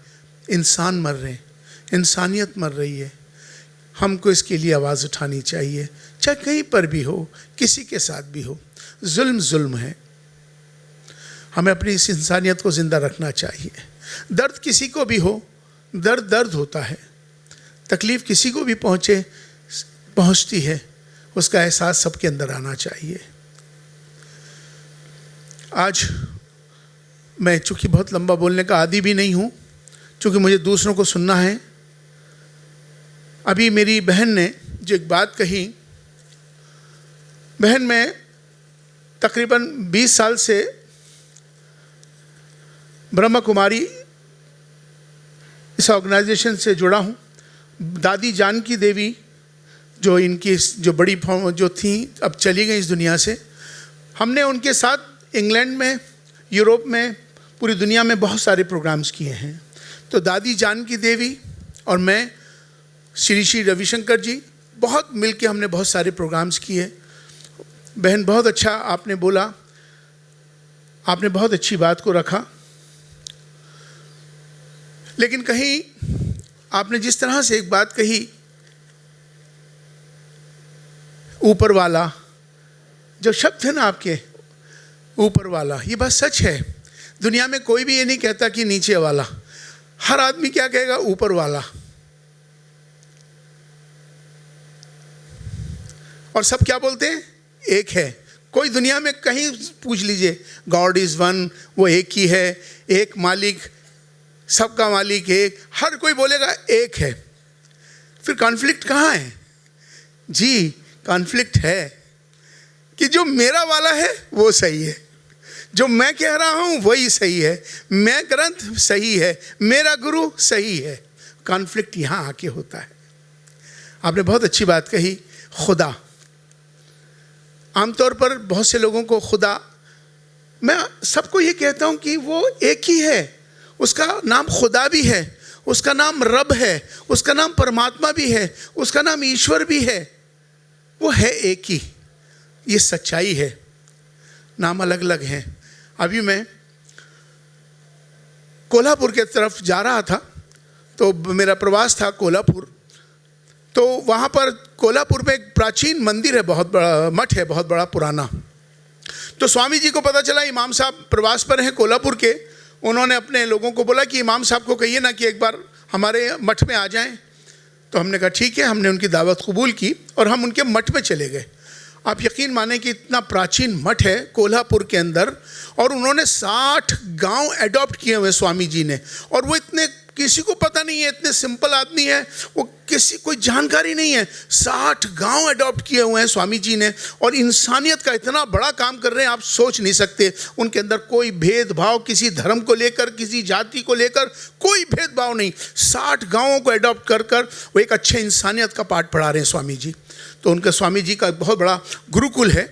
इंसान मर रहे हैं, इंसानियत मर रही है। हमको इसके लिए आवाज़ उठानी चाहिए, चाहे कहीं पर भी हो, किसी के साथ भी हो। जुल्म है, हमें अपनी इस इंसानियत को ज़िंदा रखना चाहिए। दर्द किसी को भी हो, दर्द होता है, तकलीफ़ किसी को भी पहुंचती है, उसका एहसास सबके अंदर आना चाहिए। आज मैं चूँकि बहुत लंबा बोलने का आदी भी नहीं हूँ, चूँकि मुझे दूसरों को सुनना है। अभी मेरी बहन ने जो एक बात कही, बहन मैं तकरीबन 20 साल से ब्रह्मा कुमारी इस ऑर्गेनाइजेशन से जुड़ा हूँ। दादी जानकी देवी जो इनकी जो बड़ी जो थी, अब चली गई इस दुनिया से। हमने उनके साथ इंग्लैंड में, यूरोप में, पूरी दुनिया में बहुत सारे प्रोग्राम्स किए हैं। तो दादी जानकी देवी और मैं, श्री रविशंकर जी, बहुत मिलके हमने बहुत सारे प्रोग्राम्स किए। बहन बहुत अच्छा आपने बोला, आपने बहुत अच्छी बात को रखा, लेकिन कहीं आपने जिस तरह से एक बात कही, ऊपर वाला, जो शब्द है ना आपके, ऊपर वाला, ये बात सच है। दुनिया में कोई भी ये नहीं कहता कि नीचे वाला, हर आदमी क्या कहेगा? ऊपर वाला। और सब क्या बोलते हैं? एक है। कोई दुनिया में कहीं पूछ लीजिए, गॉड इज वन, वो एक ही है, एक मालिक, सबका मालिक एक, हर कोई बोलेगा एक है। फिर कॉन्फ्लिक्ट कहाँ है? जी, कॉन्फ्लिक्ट है कि जो मेरा वाला है वो सही है, जो मैं कह रहा हूँ वही सही है, मैं ग्रंथ सही है, मेरा गुरु सही है। कॉन्फ्लिक्ट यहाँ आके होता है। आपने बहुत अच्छी बात कही, खुदा। आमतौर पर बहुत से लोगों को खुदा, मैं सबको ये कहता हूँ कि वो एक ही है, उसका नाम खुदा भी है, उसका नाम रब है, उसका नाम परमात्मा भी है, उसका नाम ईश्वर भी है, वो है एक ही। ये सच्चाई है, नाम अलग अलग हैं। अभी मैं कोल्हापुर के तरफ जा रहा था, तो मेरा प्रवास था कोल्हापुर। तो वहाँ पर कोल्हापुर में एक प्राचीन मंदिर है, बहुत बड़ा मठ है, बहुत बड़ा पुराना। तो स्वामी जी को पता चला इमाम साहब प्रवास पर हैं कोल्हापुर के। उन्होंने अपने लोगों को बोला कि इमाम साहब को कहिए ना कि एक बार हमारे मठ में आ जाएं। तो हमने कहा ठीक है, हमने उनकी दावत कबूल की और हम उनके मठ में चले गए। आप यकीन माने कि इतना प्राचीन मठ है कोल्हापुर के अंदर, और उन्होंने 60 गांव एडॉप्ट किए हुए स्वामी जी ने। और वो इतने, किसी को पता नहीं है, इतने सिंपल आदमी है वो, किसी कोई जानकारी नहीं है। 60 गांव एडॉप्ट किए हुए हैं स्वामी जी ने, और इंसानियत का इतना बड़ा काम कर रहे हैं, आप सोच नहीं सकते। उनके अंदर कोई भेदभाव, किसी धर्म को लेकर, किसी जाति को लेकर कोई भेदभाव नहीं। 60 गांवों को एडॉप्ट कर कर वो एक अच्छे इंसानियत का पाठ पढ़ा रहे हैं स्वामी जी। तो उनके स्वामी जी का बहुत बड़ा गुरुकुल है,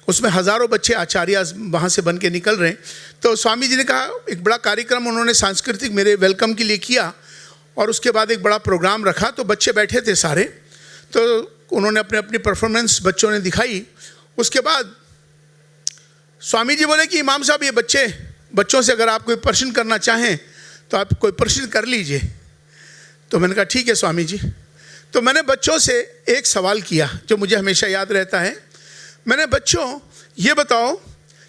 उसमें हज़ारों बच्चे आचार्य वहाँ से बन के निकल रहे हैं। तो स्वामी जी ने कहा, एक बड़ा कार्यक्रम उन्होंने सांस्कृतिक मेरे वेलकम के लिए किया, और उसके बाद एक बड़ा प्रोग्राम रखा। तो बच्चे बैठे थे सारे, तो उन्होंने अपने अपनी परफॉर्मेंस बच्चों ने दिखाई। उसके बाद स्वामी जी बोले कि इमाम साहब, ये बच्चों से अगर आप कोई प्रश्न करना चाहें तो आप कोई प्रश्न कर लीजिए। तो मैंने कहा ठीक है स्वामी जी। तो मैंने बच्चों से एक सवाल किया जो मुझे हमेशा याद रहता है। मैंने, बच्चों ये बताओ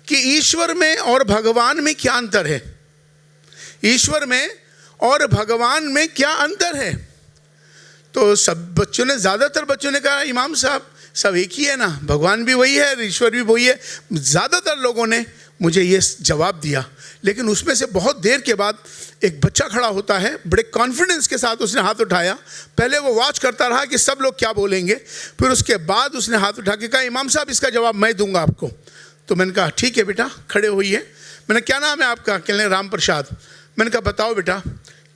कि ईश्वर में और भगवान में क्या अंतर है? ईश्वर में और भगवान में क्या अंतर है? तो सब बच्चों ने, ज़्यादातर बच्चों ने कहा इमाम साहब सब एक ही है ना, भगवान भी वही है, ईश्वर भी वही है। ज़्यादातर लोगों ने मुझे ये जवाब दिया। लेकिन उसमें से बहुत देर के बाद एक बच्चा खड़ा होता है, बड़े कॉन्फिडेंस के साथ उसने हाथ उठाया। पहले वो वॉच करता रहा कि सब लोग क्या बोलेंगे, फिर उसके बाद उसने हाथ उठा के कहा इमाम साहब इसका जवाब मैं दूंगा आपको। तो मैंने कहा ठीक है बेटा, खड़े होइए। मैंने, क्या नाम है आपका? कहने लगे राम प्रसाद। मैंने कहा बताओ बेटा।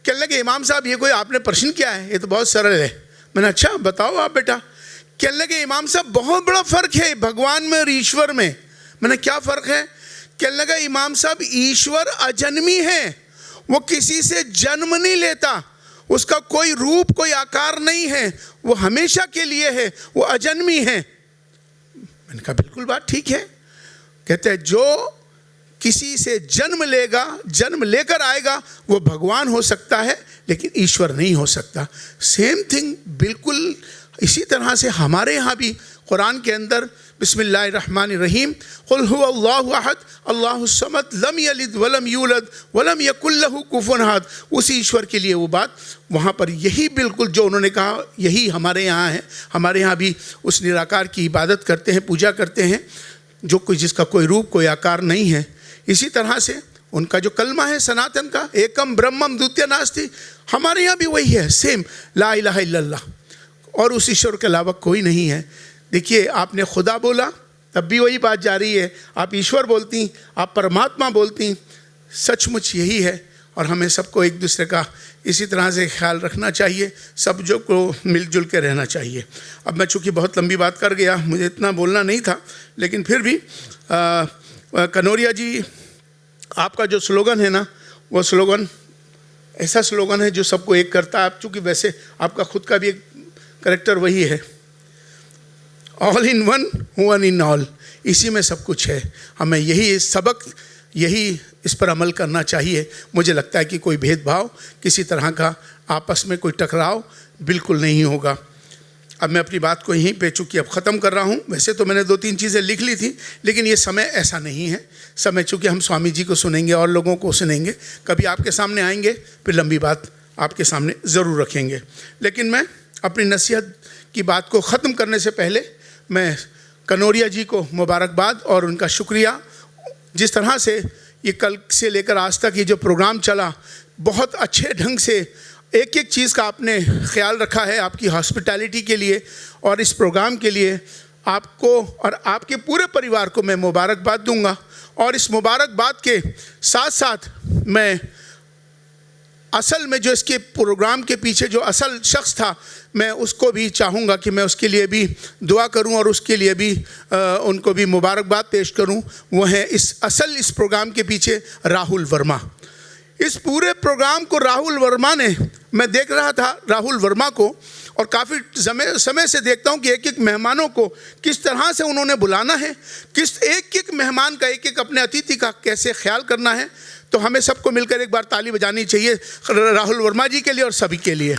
कहने लगे इमाम साहब ये कोई आपने प्रश्न किया है, ये तो बहुत सरल है। मैंने, अच्छा बताओ आप बेटा। कहने लगे इमाम साहब बहुत बड़ा फ़र्क है भगवान में और ईश्वर में। मैंने, क्या फ़र्क है? कहने लगा इमाम साहब ईश्वर अजन्मी है, वो किसी से जन्म नहीं लेता, उसका कोई रूप कोई आकार नहीं है, वो हमेशा के लिए है, वो अजन्मी है। मैंने कहा बिल्कुल बात ठीक है। कहते हैं जो किसी से जन्म लेगा, जन्म लेकर आएगा, वो भगवान हो सकता है लेकिन ईश्वर नहीं हो सकता। सेम थिंग बिल्कुल इसी तरह से हमारे यहाँ भी कुरान के अंदर बिस्मिल्लाहिर्रहमानिर्रहीम कुल हुवल्लाहु अहद अल्लाहुस समद लम यलिद वलम यूलद वलम यकुल लहू कुफुवन अहद, उसी ईश्वर के लिए वो बात वहाँ पर यही बिल्कुल जो उन्होंने कहा यही हमारे यहाँ है। हमारे यहाँ भी उस निराकार की इबादत करते हैं, पूजा करते हैं, जो कोई जिसका कोई रूप कोई आकार नहीं है। इसी तरह से उनका जो कलमा है सनातन का, एकम ब्रह्मम द्वितीय नास्ति, हमारे यहाँ भी वही है सेम, ला इलाहा इल्लल्लाह, और उस ईश्वर के अलावा कोई नहीं है। देखिए आपने खुदा बोला तब भी वही बात जा रही है, आप ईश्वर बोलती, आप परमात्मा बोलती, सचमुच यही है। और हमें सबको एक दूसरे का इसी तरह से ख्याल रखना चाहिए, सब जो को मिलजुल के रहना चाहिए। अब मैं चूँकि बहुत लंबी बात कर गया, मुझे इतना बोलना नहीं था, लेकिन फिर भी कनौरिया जी आपका जो स्लोगन है ना, वो स्लोगन ऐसा स्लोगन है जो सबको एक करता है। आप चूँकि वैसे आपका खुद का भी एक करेक्टर वही है, all in one one in all, इसी में सब कुछ है। हमें यही सबक, यही इस पर अमल करना चाहिए। मुझे लगता है कि कोई भेदभाव, किसी तरह का आपस में कोई टकराव बिल्कुल नहीं होगा। अब मैं अपनी बात को यहीं पे चूँकि अब ख़त्म कर रहा हूँ। वैसे तो मैंने 2-3 चीज़ें लिख ली थी, लेकिन ये समय ऐसा नहीं है। समय चूँकि हम स्वामी जी को सुनेंगे और लोगों को सुनेंगे, कभी आपके सामने आएंगे फिर लंबी बात आपके सामने ज़रूर रखेंगे। लेकिन मैं अपनी नसीहत की बात को ख़त्म करने से पहले मैं कनौरिया जी को मुबारकबाद और उनका शुक्रिया। जिस तरह से ये कल से लेकर आज तक ये जो प्रोग्राम चला, बहुत अच्छे ढंग से एक एक चीज़ का आपने ख्याल रखा है। आपकी हॉस्पिटैलिटी के लिए और इस प्रोग्राम के लिए आपको और आपके पूरे परिवार को मैं मुबारकबाद दूंगा। और इस मुबारकबाद के साथ साथ मैं असल में जो इसके प्रोग्राम के पीछे जो असल शख्स था, मैं उसको भी चाहूँगा कि मैं उसके लिए भी दुआ करूँ और उसके लिए भी उनको भी मुबारकबाद पेश करूँ। वो है इस प्रोग्राम के पीछे राहुल वर्मा। इस पूरे प्रोग्राम को राहुल वर्मा ने, मैं देख रहा था राहुल वर्मा को और काफ़ी समय से देखता हूँ कि एक एक मेहमानों को किस तरह से उन्होंने बुलाना है, किस एक एक मेहमान का, एक एक अपने अतिथि का कैसे ख्याल करना है। तो हमें सबको मिलकर एक बार ताली बजानी चाहिए राहुल वर्मा जी के लिए और सभी के लिए।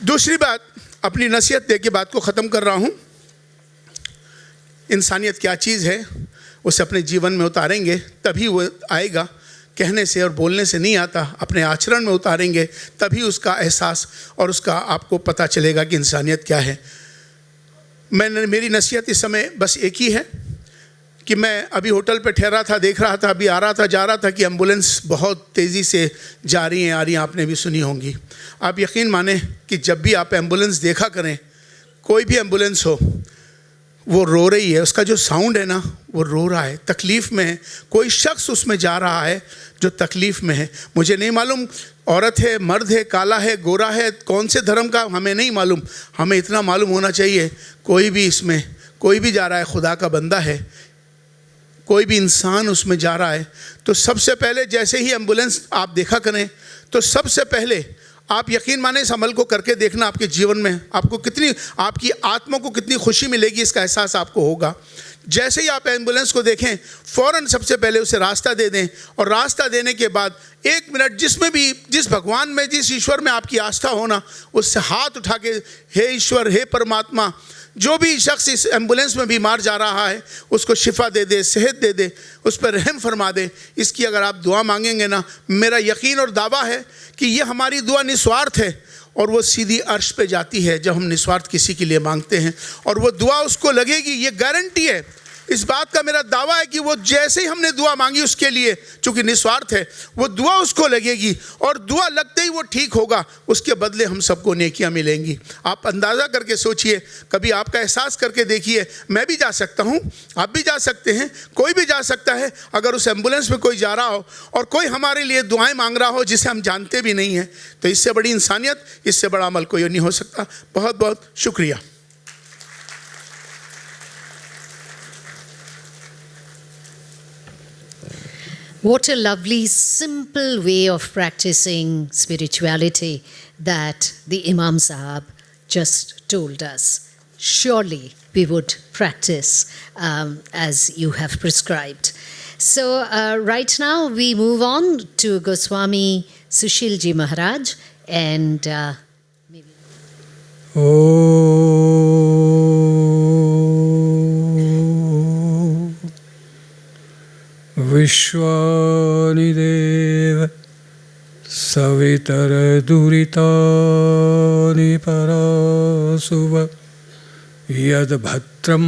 दूसरी बात, अपनी नसीहत दे के बात को ख़त्म कर रहा हूँ। इंसानियत क्या चीज़ है उसे अपने जीवन में उतारेंगे तभी वो आएगा। कहने से और बोलने से नहीं आता, अपने आचरण में उतारेंगे तभी उसका एहसास और उसका आपको पता चलेगा कि इंसानियत क्या है। मेरी नसीहत इस समय बस एक ही है कि मैं अभी होटल पे ठहरा था, देख रहा था, अभी आ रहा था, जा रहा था कि एम्बुलेंस बहुत तेज़ी से जा रही हैं, आ रही हैं, आपने भी सुनी होंगी। आप यकीन माने कि जब भी आप एम्बुलेंस देखा करें, कोई भी एम्बुलेंस हो, वो रो रही है, उसका जो साउंड है ना वो रो रहा है, तकलीफ़ में है। कोई शख्स उसमें जा रहा है जो तकलीफ़ में है। मुझे नहीं मालूम औरत है, मर्द है, काला है, गोरा है, कौन से धर्म का, हमें नहीं मालूम। हमें इतना मालूम होना चाहिए, कोई भी इसमें कोई भी जा रहा है, खुदा का बंदा है, कोई भी इंसान उसमें जा रहा है, तो सबसे पहले जैसे ही एम्बुलेंस आप देखा करें तो सबसे पहले आप यकीन माने इस अमल को करके देखना, आपके जीवन में आपको कितनी, आपकी आत्मा को कितनी खुशी मिलेगी, इसका एहसास आपको होगा। जैसे ही आप एम्बुलेंस को देखें, फ़ौरन सबसे पहले उसे रास्ता दे दें और रास्ता देने के बाद 1 मिनट जिसमें भी, जिस भगवान में, जिस ईश्वर में आपकी आस्था होना, उससे हाथ उठा के हे ईश्वर, हे परमात्मा, जो भी शख्स इस एम्बुलेंस में बीमार जा रहा है उसको शिफा दे दे, सेहत दे दे, उस पर रहम फरमा दे। इसकी अगर आप दुआ मांगेंगे ना, मेरा यकीन और दावा है कि ये हमारी दुआ निस्वार्थ है और वो सीधी अर्श पे जाती है जब हम निस्वार्थ किसी के लिए मांगते हैं, और वो दुआ उसको लगेगी, ये गारंटी है। इस बात का मेरा दावा है कि वो जैसे ही हमने दुआ मांगी उसके लिए, चूँकि निस्वार्थ है, वो दुआ उसको लगेगी और दुआ लगते ही वो ठीक होगा। उसके बदले हम सबको नेकियां मिलेंगी। आप अंदाज़ा करके सोचिए, कभी आपका एहसास करके देखिए, मैं भी जा सकता हूँ, आप भी जा सकते हैं, कोई भी जा सकता है। अगर उस एम्बुलेंस में कोई जा रहा हो और कोई हमारे लिए दुआएं मांग रहा हो जिसे हम जानते भी नहीं हैं, तो इससे बड़ी इंसानियत, इससे बड़ा अमल कोई नहीं हो सकता। बहुत बहुत शुक्रिया। What a lovely, simple way of practicing spirituality that the Imam Sahab just told us. Surely we would practice as you have prescribed. So, right now we move on to Goswami Sushil Ji Maharaj and maybe. विश्वानिदेव सवितरदुरितानि परासुव यद्भद्रं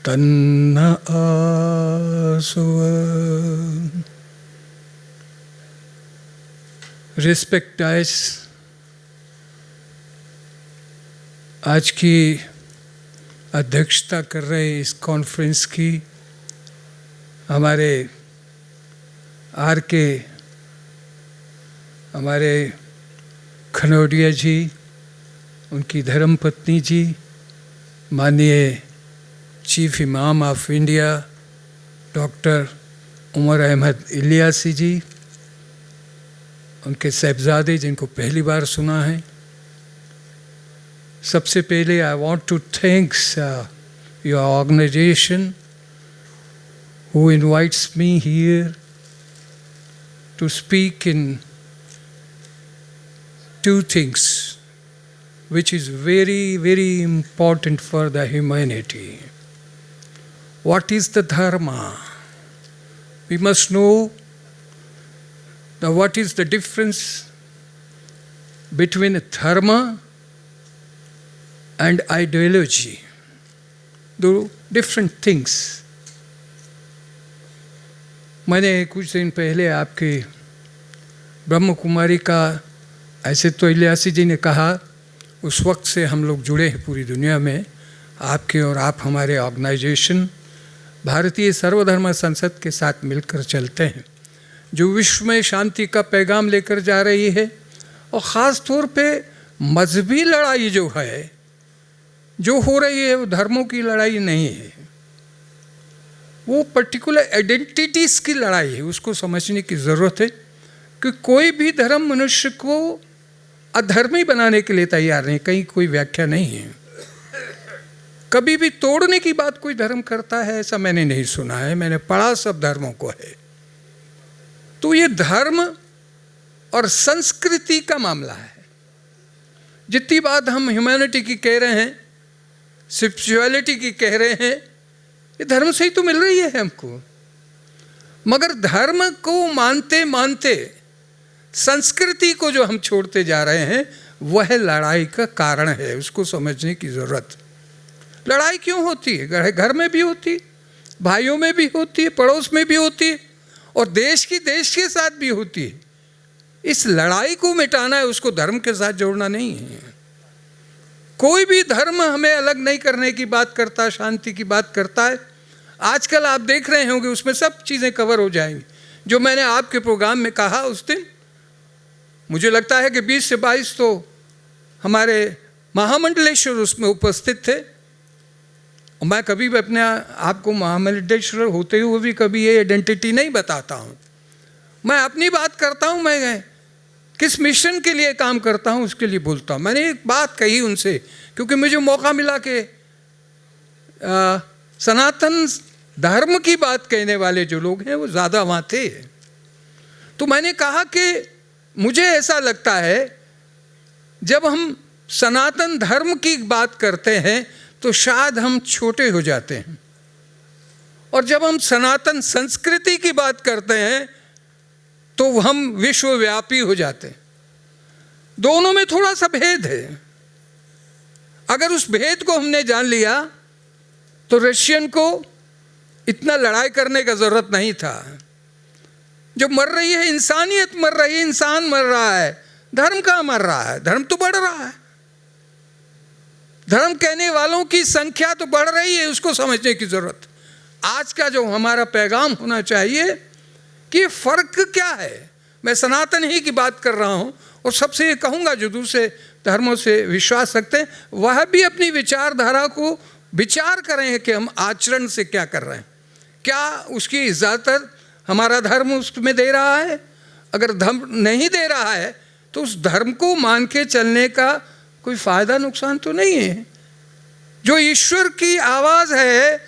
तन्न आसुव। Respect guys, आज की अध्यक्षता कर रहे इस conference की हमारे हमारे खनौडिया जी, उनकी धर्मपत्नी जी, माननीय चीफ इमाम of India doctor Umar Ahmed Ilyasi ji, उनके साहबजादे जिनको पहली बार सुना है। सबसे पहले I want to thanks your organisation who invites me here to speak in two things. which is very, very important for the humanity. What is the dharma? We must know what is the difference between dharma and ideology. दो different things. मैंने कुछ दिन पहले आपके ब्रह्म कुमारी का, ऐसे तो इलियासी जी ने कहा, उस वक्त से हम लोग जुड़े हैं पूरी दुनिया में, आपके और आप हमारे ऑर्गेनाइजेशन भारतीय सर्वधर्म संसद के साथ मिलकर चलते हैं, जो विश्व में शांति का पैगाम लेकर जा रही है। और ख़ास तौर पे मजहबी लड़ाई जो है, जो हो रही है, वो धर्मों की लड़ाई नहीं है, वो पर्टिकुलर आइडेंटिटीज़ की लड़ाई है। उसको समझने की ज़रूरत है कि कोई भी धर्म मनुष्य को अधर्मी बनाने के लिए तैयार नहीं, कहीं कोई व्याख्या नहीं है। कभी भी तोड़ने की बात कोई धर्म करता है ऐसा मैंने नहीं सुना है, मैंने पढ़ा सब धर्मों को है। तो ये धर्म और संस्कृति का मामला है। जितनी बात हम ह्यूमैनिटी की कह रहे हैं, स्पिरिचुअलिटी की कह रहे हैं, ये धर्म से ही तो मिल रही है हमको। मगर धर्म को मानते मानते संस्कृति को जो हम छोड़ते जा रहे हैं, वह लड़ाई का कारण है। उसको समझने की ज़रूरत। लड़ाई क्यों होती है? घर में भी होती है, भाइयों में भी होती है, पड़ोस में भी होती है, और देश के साथ भी होती है। इस लड़ाई को मिटाना है, उसको धर्म के साथ जोड़ना नहीं है। कोई भी धर्म हमें अलग नहीं करने की बात करता, शांति की बात करता है। आजकल आप देख रहे होंगे उसमें सब चीज़ें कवर हो जाएंगी। जो मैंने आपके प्रोग्राम में कहा उस दिन, मुझे लगता है कि 20 से 22 तो हमारे महामंडलेश्वर उसमें उपस्थित थे। और मैं कभी भी अपने आप को महामंडलेश्वर होते हुए भी कभी ये आइडेंटिटी नहीं बताता हूँ। मैं अपनी बात करता हूँ, मैं किस मिशन के लिए काम करता हूँ उसके लिए बोलता हूँ। मैंने एक बात कही उनसे, क्योंकि मुझे मौका मिला कि सनातन धर्म की बात कहने वाले जो लोग हैं वो ज़्यादा वहाँ थे। तो मैंने कहा कि मुझे ऐसा लगता है जब हम सनातन धर्म की बात करते हैं तो शायद हम छोटे हो जाते हैं, और जब हम सनातन संस्कृति की बात करते हैं तो हम विश्वव्यापी हो जाते हैं। दोनों में थोड़ा सा भेद है। अगर उस भेद को हमने जान लिया तो रशियन को इतना लड़ाई करने का ज़रूरत नहीं था। जो मर रही है, इंसानियत मर रही है, इंसान मर रहा है, धर्म कहाँ मर रहा है? धर्म तो बढ़ रहा है। धर्म कहने वालों की संख्या तो बढ़ रही है, उसको समझने की ज़रूरत। आज का जो हमारा पैगाम होना चाहिए कि फ़र्क क्या है। मैं सनातन ही की बात कर रहा हूँ, और सबसे ये कहूँगा जो दूसरे धर्मों से विश्वास रखते हैं वह भी अपनी विचारधारा को विचार करें कि हम आचरण से क्या कर रहे हैं, क्या उसकी इजाज़त हमारा धर्म उसमें दे रहा है। अगर धर्म नहीं दे रहा है तो उस धर्म को मान के चलने का कोई फ़ायदा नुकसान तो नहीं है। जो ईश्वर की आवाज़ है,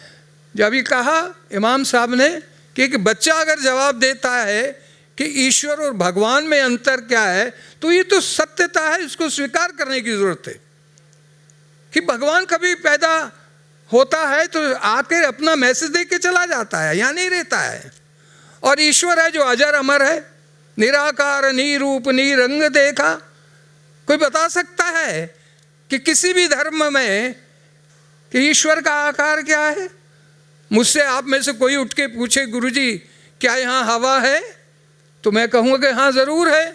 जब ये कहा इमाम साहब ने कि एक बच्चा अगर जवाब देता है कि ईश्वर और भगवान में अंतर क्या है, तो ये तो सत्यता है, इसको स्वीकार करने की ज़रूरत है कि भगवान कभी पैदा होता है तो आके अपना मैसेज दे के चला जाता है, यहाँ नहीं रहता है। और ईश्वर है जो अजर अमर है, निराकार निरूप निरंग देखा। कोई बता सकता है कि किसी भी धर्म में कि ईश्वर का आकार क्या है? मुझसे आप में से कोई उठ के पूछे गुरुजी क्या यहाँ हवा है, तो मैं कहूँगा कि हाँ ज़रूर है।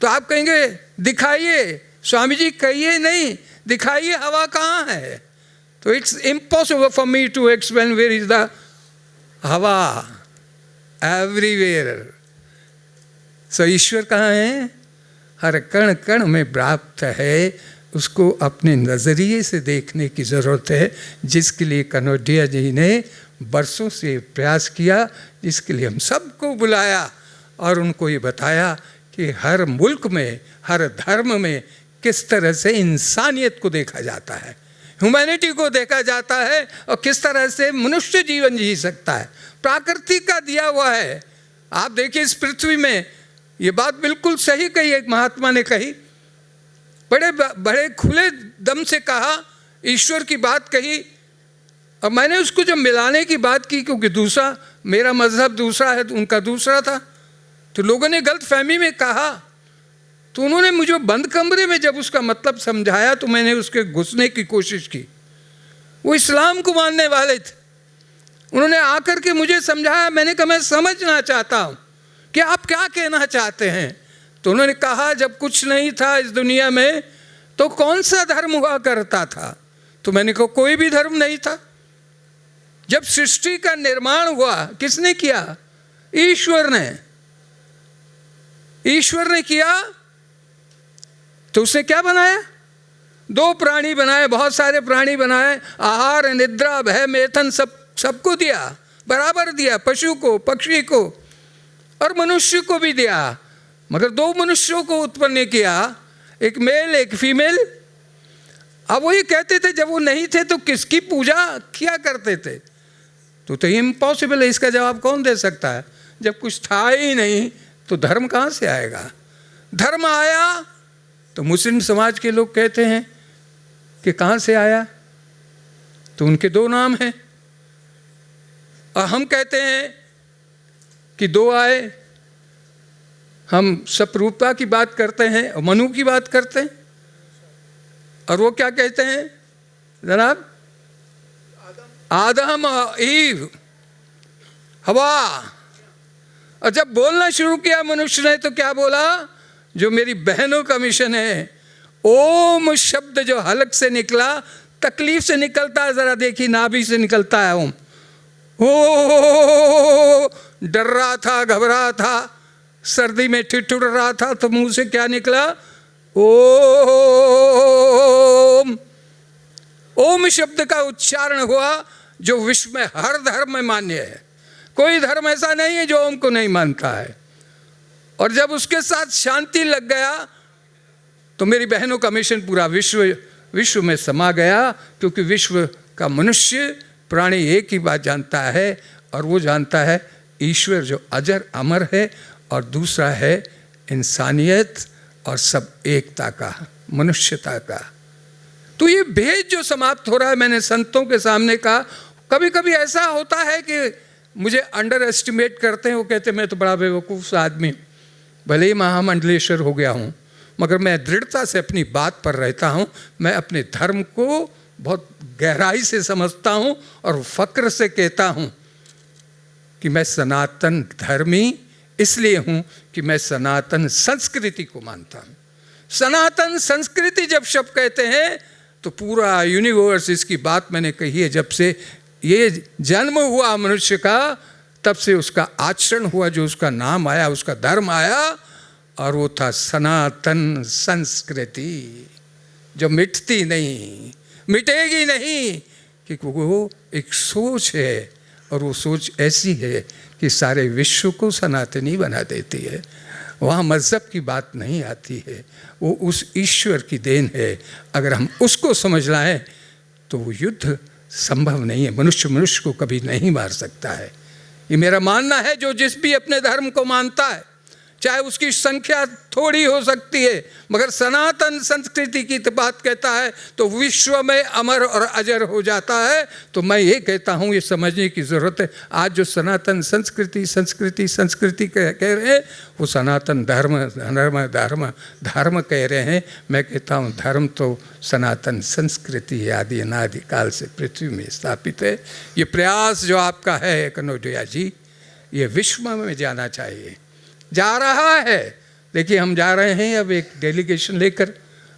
तो आप कहेंगे दिखाइए। स्वामी जी कहिए नहीं, दिखाइए हवा कहाँ है। तो it's impossible for me to explain where is the hawa, everywhere. So ईश्वर कहाँ है? हर कण कण में व्याप्त है। उसको अपने नज़रिए से देखने की ज़रूरत है, जिसके लिए कनौजिया जी ने बरसों से प्रयास किया, जिसके लिए हम सबको बुलाया और उनको ये बताया कि हर मुल्क में, हर धर्म में किस तरह से इंसानियत को देखा जाता है, ह्यूमैनिटी को देखा जाता है, और किस तरह से मनुष्य जीवन जी सकता है। प्रकृति का दिया हुआ है। आप देखिए इस पृथ्वी में, ये बात बिल्कुल सही कही एक महात्मा ने कही बड़े खुले दम से कहा, ईश्वर की बात कही। और मैंने उसको जब मिलाने की बात की, क्योंकि दूसरा मेरा मजहब दूसरा है, उनका दूसरा था, तो लोगों ने गलत फहमी में कहा। तो उन्होंने मुझे बंद कमरे में जब उसका मतलब समझाया तो मैंने उसके घुसने की कोशिश की। वो इस्लाम को मानने वाले थे। उन्होंने आकर के मुझे समझाया। मैंने कहा मैं समझना चाहता हूँ कि आप क्या कहना चाहते हैं। तो उन्होंने कहा जब कुछ नहीं था इस दुनिया में तो कौन सा धर्म हुआ करता था। तो मैंने कहा कोई भी धर्म नहीं था। जब सृष्टि का निर्माण हुआ किसने किया? ईश्वर ने। ईश्वर ने किया तो उसने क्या बनाया? दो प्राणी बनाए, बहुत सारे प्राणी बनाए, आहार निद्रा भय मेथन सबको दिया, बराबर दिया, पशु को, पक्षी को और मनुष्य को भी दिया। मगर दो मनुष्यों को उत्पन्न किया, एक मेल एक फीमेल। अब वो ये कहते थे जब वो नहीं थे तो किसकी पूजा किया करते थे? तो इम्पॉसिबल है। इसका जवाब कौन दे सकता है? जब कुछ था ही नहीं तो धर्म कहाँ से आएगा? धर्म आया तो मुस्लिम समाज के लोग कहते हैं कि कहाँ से आया, तो उनके दो नाम हैं। और हम कहते हैं कि दो आए। हम सपरूपता की बात करते हैं और मनु की बात करते हैं। और वो क्या कहते हैं जनाब? आदम और ईव, हवा। और जब बोलना शुरू किया मनुष्य ने तो क्या बोला? जो मेरी बहनों का मिशन है, ओम शब्द जो हलक से निकला, तकलीफ से निकलता है, जरा देखिए नाभि से निकलता है ओम। ओ डर रहा था, घबरा था, सर्दी में ठिठुर रहा था, तो मुंह से क्या निकला? ओम। ओम शब्द का उच्चारण हुआ जो विश्व में हर धर्म में मान्य है। कोई धर्म ऐसा नहीं है जो ओम को नहीं मानता है। और जब उसके साथ शांति लग गया तो मेरी बहनों का मिशन पूरा विश्व में समा गया, क्योंकि विश्व का मनुष्य प्राणी एक ही बात जानता है, और वो जानता है ईश्वर जो अजर अमर है, और दूसरा है इंसानियत और सब एकता का, मनुष्यता का। तो ये भेद जो समाप्त हो रहा है, मैंने संतों के सामने कहा, कभी कभी ऐसा होता है कि मुझे अंडर एस्टिमेट करते हैं। वो कहते हैं मैं तो बड़ा बेवकूफ़ आदमी, भले ही महामंडलेश्वर हो गया हूँ, मगर मैं दृढ़ता से अपनी बात पर रहता हूँ। मैं अपने धर्म को बहुत गहराई से समझता हूँ और फ़क्र से कहता हूँ कि मैं सनातन धर्मी इसलिए हूँ कि मैं सनातन संस्कृति को मानता हूँ। सनातन संस्कृति जब शब्द कहते हैं तो पूरा यूनिवर्स, इसकी बात मैंने कही है, जब से ये जन्म हुआ मनुष्य का तब से उसका आचरण हुआ, जो उसका नाम आया, उसका धर्म आया, और वो था सनातन संस्कृति, जो मिटती नहीं, मिटेगी नहीं, क्योंकि वो एक सोच है, और वो सोच ऐसी है कि सारे विश्व को सनातनी बना देती है। वहाँ मज़हब की बात नहीं आती है, वो उस ईश्वर की देन है। अगर हम उसको समझ लाएं तो वो युद्ध संभव नहीं है। मनुष्य को कभी नहीं मार सकता है। ये मेरा मानना है। जो जिस भी अपने धर्म को मानता है, चाहे उसकी संख्या थोड़ी हो सकती है, मगर सनातन संस्कृति की तो बात कहता है तो विश्व में अमर और अजर हो जाता है। तो मैं ये कहता हूँ, ये समझने की ज़रूरत है। आज जो सनातन संस्कृति कह रहे हैं, वो सनातन धर्म कह रहे हैं। मैं कहता हूँ धर्म तो सनातन संस्कृति आदि अनादिकाल से पृथ्वी में स्थापित है। ये प्रयास जो आपका है कनौजिया जी, ये विश्व में जाना चाहिए, जा रहा है। देखिए हम जा रहे हैं अब एक डेलीगेशन लेकर।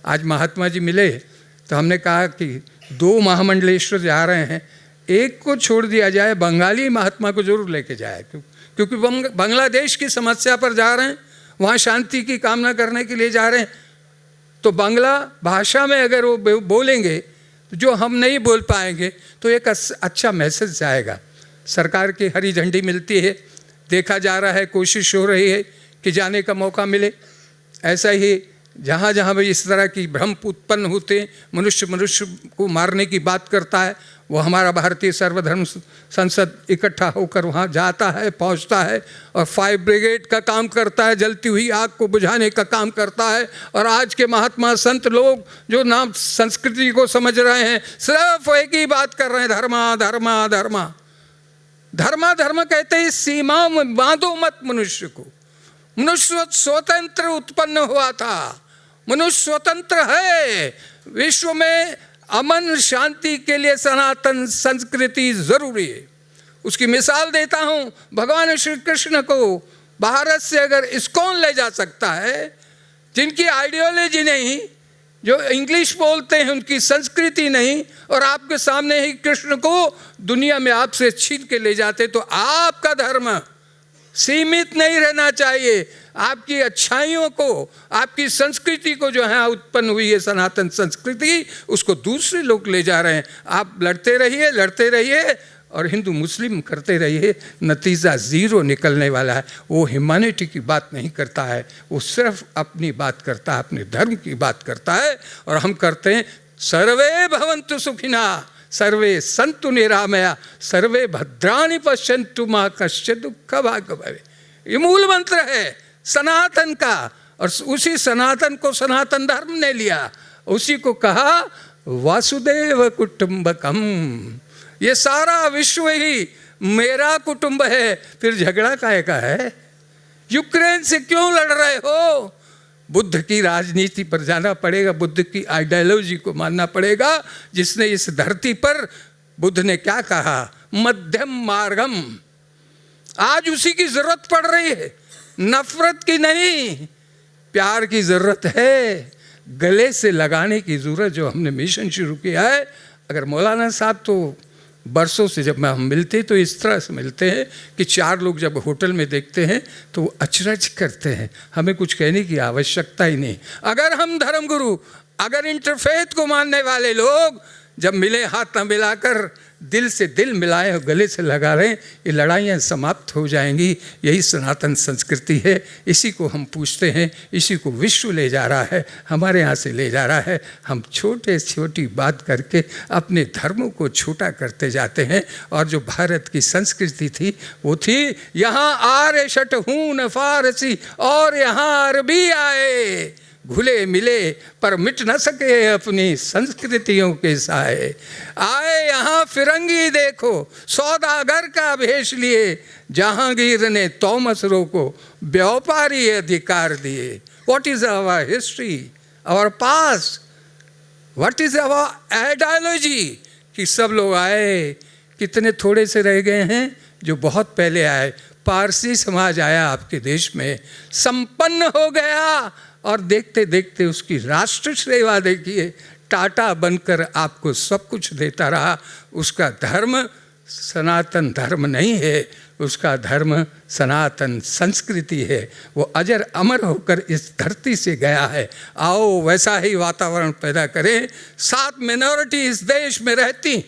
आज महात्मा जी मिले तो हमने कहा कि 2 महामंडलेश्वर जा रहे हैं, एक को छोड़ दिया जाए, बंगाली महात्मा को जरूर लेके जाए, क्योंकि बांग्लादेश की समस्या पर जा रहे हैं, वहाँ शांति की कामना करने के लिए जा रहे हैं। तो बांग्ला भाषा में अगर वो बोलेंगे तो जो हम नहीं बोल पाएंगे तो एक अच्छा मैसेज जाएगा। सरकार की हरी झंडी मिलती है, देखा जा रहा है, कोशिश हो रही है कि जाने का मौका मिले। ऐसा ही जहाँ जहाँ भी इस तरह की भ्रम उत्पन्न होते, मनुष्य मनुष्य को मारने की बात करता है, वो हमारा भारतीय सर्वधर्म संसद इकट्ठा होकर वहाँ जाता है, पहुँचता है और फायर ब्रिगेड का काम करता है, जलती हुई आग को बुझाने का काम करता है। और आज के महात्मा संत लोग जो नाम संस्कृति को समझ रहे हैं, सिर्फ एक ही बात कर रहे हैं, धर्मा धर्मा धर्मा धर्मा धर्म कहते हैं सीमाओं में बांधो मत मनुष्य को। मनुष्य स्वतंत्र उत्पन्न हुआ था, मनुष्य स्वतंत्र है। विश्व में अमन शांति के लिए सनातन संस्कृति जरूरी है। उसकी मिसाल देता हूँ, भगवान श्री कृष्ण को भारत से अगर इस्कॉन ले जा सकता है, जिनकी आइडियोलॉजी नहीं, जो इंग्लिश बोलते हैं उनकी संस्कृति नहीं, और आपके सामने ही कृष्ण को दुनिया में आपसे छीन के ले जाते, तो आपका धर्म सीमित नहीं रहना चाहिए। आपकी अच्छाइयों को, आपकी संस्कृति को जो है उत्पन्न हुई है सनातन संस्कृति, उसको दूसरे लोग ले जा रहे हैं। आप लड़ते रहिए और हिंदू मुस्लिम करते रहिए, नतीजा ज़ीरो निकलने वाला है। वो ह्यूमैनिटी की बात नहीं करता है, वो सिर्फ अपनी बात करता है, अपने धर्म की बात करता है। और हम करते हैं सर्वे भवन्तु सुखिना सर्वे सन्तु निरामया सर्वे भद्राणि पश्यन्तु मा कश्चित् दुःख भाग् भवे। ये मूल मंत्र है सनातन का, और उसी सनातन को सनातन धर्म ने लिया, उसी को कहा वासुदेव कुटुंबकम। ये सारा विश्व ही मेरा कुटुंब है। फिर झगड़ा काहे का है? यूक्रेन से क्यों लड़ रहे हो? बुद्ध की राजनीति पर जाना पड़ेगा, बुद्ध की आइडियोलॉजी को मानना पड़ेगा, जिसने इस धरती पर, बुद्ध ने क्या कहा, मध्यम मार्गम। आज उसी की जरूरत पड़ रही है, नफरत की नहीं, प्यार की जरूरत है, गले से लगाने की जरूरत। जो हमने मिशन शुरू किया है, अगर मौलाना साहब तो बरसों से जब हम मिलते तो इस तरह से मिलते हैं कि चार लोग जब होटल में देखते हैं तो वो अचरज करते हैं, हमें कुछ कहने की आवश्यकता ही नहीं। अगर हम धर्मगुरु, अगर इंटरफेथ को मानने वाले लोग जब मिले, हाथ न मिलाकर दिल से दिल मिलाए और गले से लगा रहे हैं, ये लड़ाइयाँ समाप्त हो जाएंगी। यही सनातन संस्कृति है, इसी को हम पूछते हैं, इसी को विश्व ले जा रहा है, हमारे यहाँ से ले जा रहा है। हम छोटी बात करके अपने धर्मों को छोटा करते जाते हैं। और जो भारत की संस्कृति थी वो थी, यहाँ आर्य शट हून फारसी और यहाँ अरबी आए, घुले मिले पर मिट न सके अपनी संस्कृतियों के साए। आए यहाँ फिरंगी देखो सौदागर का भेष लिए, जहांगीर ने तोमस रो को व्यापारी अधिकार दिए। What is our history, our past, what is our ideology? कि सब लोग आए, कितने थोड़े से रह गए हैं जो बहुत पहले आए। पारसी समाज आया आपके देश में, संपन्न हो गया, और देखते देखते उसकी राष्ट्र सेवा देखिए, टाटा बनकर आपको सब कुछ देता रहा। उसका धर्म सनातन धर्म नहीं है, उसका धर्म सनातन संस्कृति है। वो अजर अमर होकर इस धरती से गया है। आओ वैसा ही वातावरण पैदा करें। 7 मिनॉरिटी इस देश में रहती,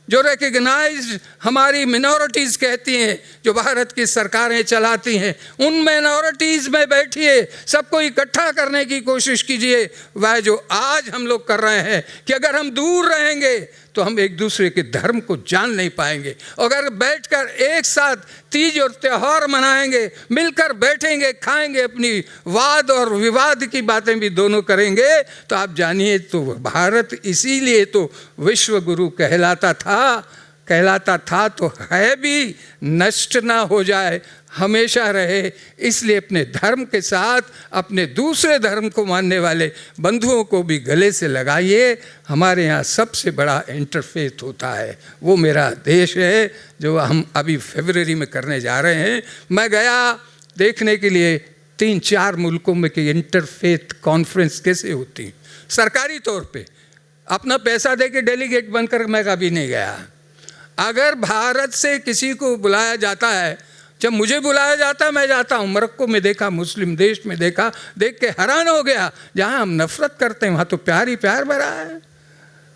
जो रिकग्नाइज्ड हमारी मिनॉरिटीज़ कहती हैं, जो भारत की सरकारें चलाती हैं, उन मिनॉरिटीज़ में बैठिए, सबको इकट्ठा करने की कोशिश कीजिए। वह जो आज हम लोग कर रहे हैं कि अगर हम दूर रहेंगे तो हम एक दूसरे के धर्म को जान नहीं पाएंगे। अगर बैठकर एक साथ तीज और त्यौहार मनाएंगे, मिलकर बैठेंगे, खाएंगे, अपनी वाद और विवाद की बातें भी दोनों करेंगे, तो आप जानिए तो भारत इसीलिए तो विश्व गुरु कहलाता था तो है भी, नष्ट ना हो जाए, हमेशा रहे। इसलिए अपने धर्म के साथ अपने दूसरे धर्म को मानने वाले बंधुओं को भी गले से लगाइए। हमारे यहाँ सबसे बड़ा इंटरफेथ होता है, वो मेरा देश है, जो हम अभी फरवरी में करने जा रहे हैं। मैं गया देखने के लिए 3-4 मुल्कों में कि इंटरफेथ कॉन्फ्रेंस कैसे होती, सरकारी तौर पे अपना पैसा दे के डेलीगेट बनकर मैं कभी नहीं गया। अगर भारत से किसी को बुलाया जाता है, जब मुझे बुलाया जाता है मैं जाता हूँ। मोरक्को में देखा, मुस्लिम देश में देखा, देख के हैरान हो गया। जहाँ हम नफरत करते हैं वहाँ तो प्यार ही प्यार भरा है।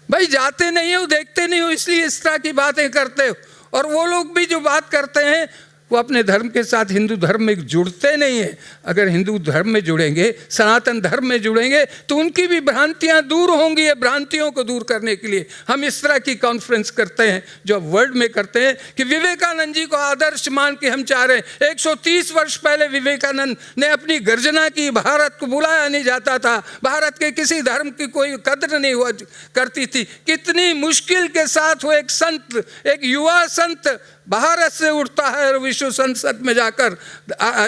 भाई जाते नहीं हो, देखते नहीं हो, इसलिए इस तरह की बातें करते हो। और वो लोग भी जो बात करते हैं वो अपने धर्म के साथ हिंदू धर्म में जुड़ते नहीं हैं। अगर हिंदू धर्म में जुड़ेंगे, सनातन धर्म में जुड़ेंगे, तो उनकी भी भ्रांतियां दूर होंगी। ये भ्रांतियों को दूर करने के लिए हम इस तरह की कॉन्फ्रेंस करते हैं, जो वर्ल्ड में करते हैं, कि विवेकानंद जी को आदर्श मान के हम चाह रहे हैं। 130 वर्ष पहले विवेकानंद ने अपनी गर्जना की, भारत को बुलाया नहीं जाता था, भारत के किसी धर्म की कोई कदर नहीं हुआ करती थी। कितनी मुश्किल के साथ वो एक संत, एक युवा संत भारत से उठता है और विश्व संसद में जाकर,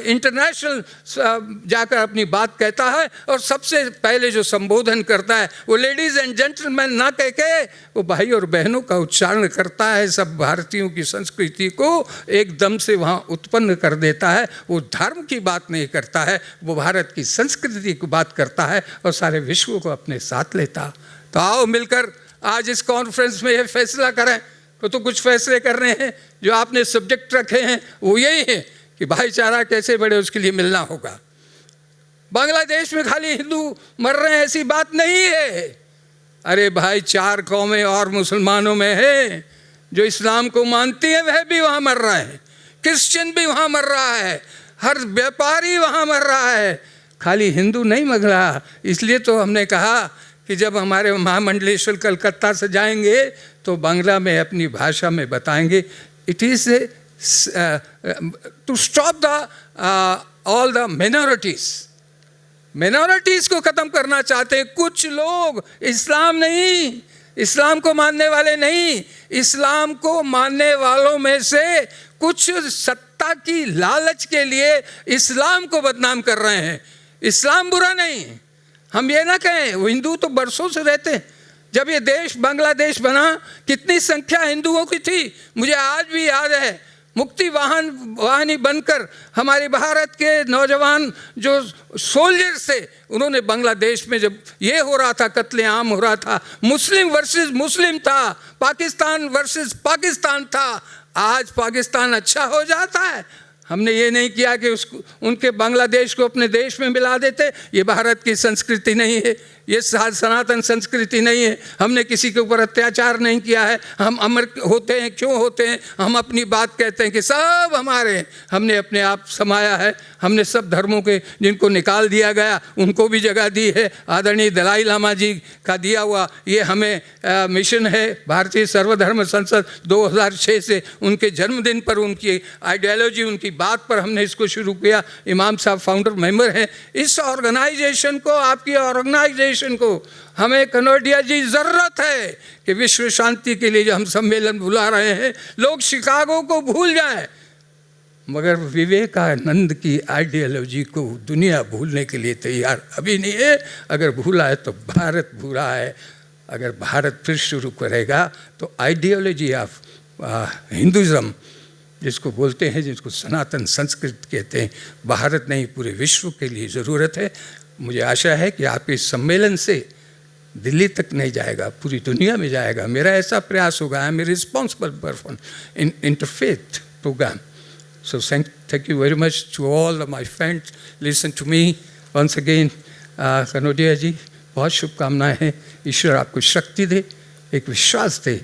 इंटरनेशनल जाकर अपनी बात कहता है, और सबसे पहले जो संबोधन करता है वो लेडीज एंड जेंटलमैन ना कह के वो भाई और बहनों का उच्चारण करता है। सब भारतीयों की संस्कृति को एकदम से वहाँ उत्पन्न कर देता है। वो धर्म की बात नहीं करता है, वो भारत की संस्कृति की बात करता है और सारे विश्व को अपने साथ लेता। तो आओ मिलकर आज इस कॉन्फ्रेंस में ये फैसला करें। तो कुछ फैसले कर रहे हैं, जो आपने सब्जेक्ट रखे हैं वो यही है कि भाईचारा कैसे बढ़े, उसके लिए मिलना होगा। बांग्लादेश में खाली हिंदू मर रहे हैं ऐसी बात नहीं है। अरे भाई, 4 कौमें और मुसलमानों में है जो इस्लाम को मानती है, वह भी वहाँ मर रहा है, क्रिश्चियन भी वहाँ मर रहा है, हर व्यापारी वहाँ मर रहा है, खाली हिंदू नहीं मर रहा। इसलिए तो हमने कहा कि जब हमारे महामंडलेश्वर कलकत्ता से जाएंगे तो बांग्ला में अपनी भाषा में बताएंगे। It is to stop the all the minorities को ख़त्म करना चाहते हैं कुछ लोग। इस्लाम नहीं, इस्लाम को मानने वाले नहीं, इस्लाम को मानने वालों में से कुछ सत्ता की लालच के लिए इस्लाम को बदनाम कर रहे हैं। इस्लाम बुरा नहीं, हम ये ना कहें, वो हिंदू तो बरसों से रहते हैं। जब ये देश बांग्लादेश बना, कितनी संख्या हिंदुओं की थी, मुझे आज भी याद है। मुक्ति वाहिनी बनकर हमारे भारत के नौजवान जो सोल्जर्स थे, उन्होंने बांग्लादेश में जब ये हो रहा था, कत्लेआम हो रहा था, मुस्लिम वर्सेस मुस्लिम था, पाकिस्तान वर्सेस पाकिस्तान था। आज पाकिस्तान अच्छा हो जाता है। हमने ये नहीं किया कि उसको, उनके बांग्लादेश को अपने देश में मिला देते। ये भारत की संस्कृति नहीं है, ये सनातन संस्कृति नहीं है। हमने किसी के ऊपर अत्याचार नहीं किया है। हम अमर होते हैं, क्यों होते हैं? हम अपनी बात कहते हैं कि सब हमारे हैं। हमने अपने आप समाया है। हमने सब धर्मों के जिनको निकाल दिया गया उनको भी जगह दी है। आदरणीय दलाई लामा जी का दिया हुआ ये हमें मिशन है। भारतीय सर्वधर्म संसद 2006 से उनके जन्मदिन पर उनकी आइडियोलॉजी, उनकी बात पर हमने इसको शुरू किया। इमाम साहब फाउंडर मेंबर हैं। इस ऑर्गेनाइजेशन को, आपकी ऑर्गेनाइजेशन को हमें कनौडिया जी ज़रूरत है कि विश्व शांति के लिए जो हम सम्मेलन बुला रहे हैं, लोग शिकागो को भूल जाएं, मगर विवेकानंद की आइडियोलॉजी को दुनिया भूलने के लिए तैयार अभी नहीं है। अगर भूला है तो भारत भूला है। अगर भारत फिर शुरू करेगा तो आइडियोलॉजी ऑफ हिंदुज़म, जिसको बोलते हैं, जिसको सनातन संस्कृत कहते हैं, भारत नहीं पूरे विश्व के लिए ज़रूरत है। मुझे आशा है कि आपके इस सम्मेलन से दिल्ली तक नहीं जाएगा, पूरी दुनिया में जाएगा। मेरा ऐसा प्रयास होगा। I am a responsible person in interfaith program. So thank you very much to all of my friends. Listen to me once again. Kanodia ji, बहुत शुभकामनाएं हैं। ईश्वर आपको शक्ति दे, एक विश्वास दे।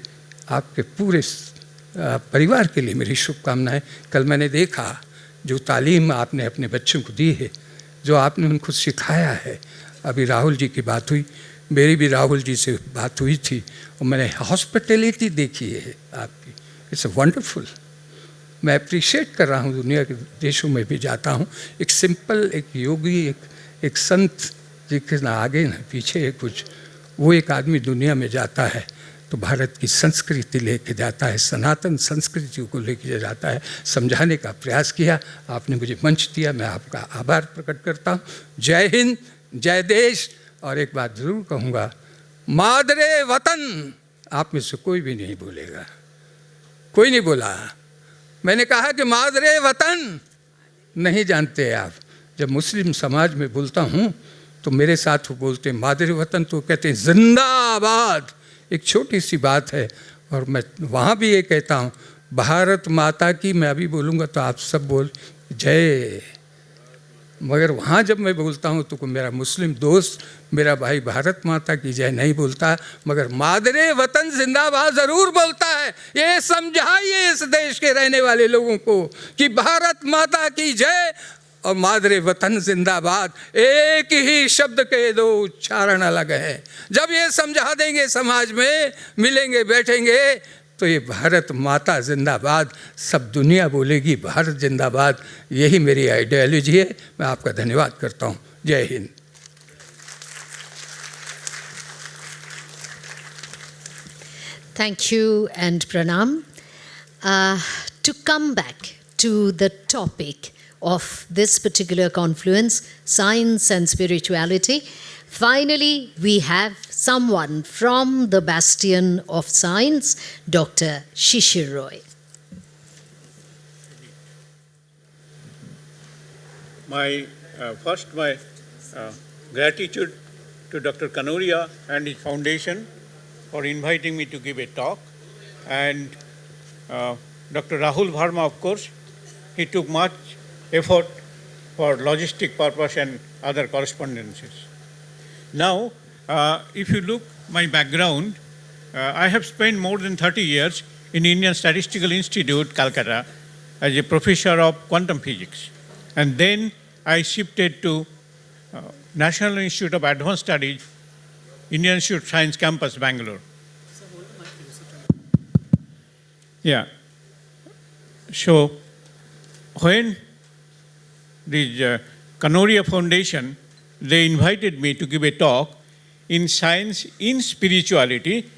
आपके पूरे परिवार के लिए मेरी शुभकामनाएं। कल मैंने देखा जो तालीम आपने अपने बच्चों को दी है, जो आपने उनको सिखाया है। अभी राहुल जी की बात हुई, मेरी भी राहुल जी से बात हुई थी, और मैंने हॉस्पिटैलिटी देखी है आपकी। It's wonderful. मैं अप्रिशिएट कर रहा हूँ। दुनिया के देशों में भी जाता हूँ, एक सिंपल, एक योगी, एक संत जिसके ना आगे ना पीछे कुछ, वो एक आदमी दुनिया में जाता है तो भारत की संस्कृति लेके जाता है, सनातन संस्कृति को लेके जाता है। समझाने का प्रयास किया, आपने मुझे मंच दिया, मैं आपका आभार प्रकट करता हूँ। जय हिंद, जय देश। और एक बात ज़रूर कहूँगा, मादरे वतन आप में से कोई भी नहीं बोलेगा, कोई नहीं बोला। मैंने कहा कि मादरे वतन नहीं जानते आप। जब मुस्लिम समाज में बोलता हूँ तो मेरे साथ वो बोलते हैं मादरे वतन, तो कहते हैं जिंदाबाद। एक छोटी सी बात है। और मैं वहाँ भी ये कहता हूँ, भारत माता की, मैं अभी बोलूँगा तो आप सब बोल जय। मगर वहाँ जब मैं बोलता हूँ तो मेरा मुस्लिम दोस्त, मेरा भाई भारत माता की जय नहीं बोलता, मगर मादरे वतन जिंदाबाद ज़रूर बोलता है। ये समझाइए इस देश के रहने वाले लोगों को कि भारत माता की जय और मादरे वतन जिंदाबाद एक ही शब्द के दो उच्चारण अलग है। जब ये समझा देंगे, समाज में मिलेंगे बैठेंगे, तो ये भारत माता जिंदाबाद सब दुनिया बोलेगी भारत जिंदाबाद। यही मेरी आइडियोलॉजी है। मैं आपका धन्यवाद करता हूँ। जय Hind. Thank you and pranam. To come back to the topic of this particular confluence, science and spirituality, finally we have someone from the bastion of science, Dr. Shishir Roy. My gratitude to Dr. Kanoria and his foundation for inviting me to give a talk, and Dr. Rahul Verma, of course, he took much effort for logistic purpose and other correspondences. Now, if you look my background, I have spent more than 30 years in Indian Statistical Institute, Calcutta, as a professor of quantum physics. And then I shifted to National Institute of Advanced Studies, Indian Institute of Science Campus, Bangalore. Yeah. So, when the Kanoria Foundation, they invited me to give a talk in science, in spirituality,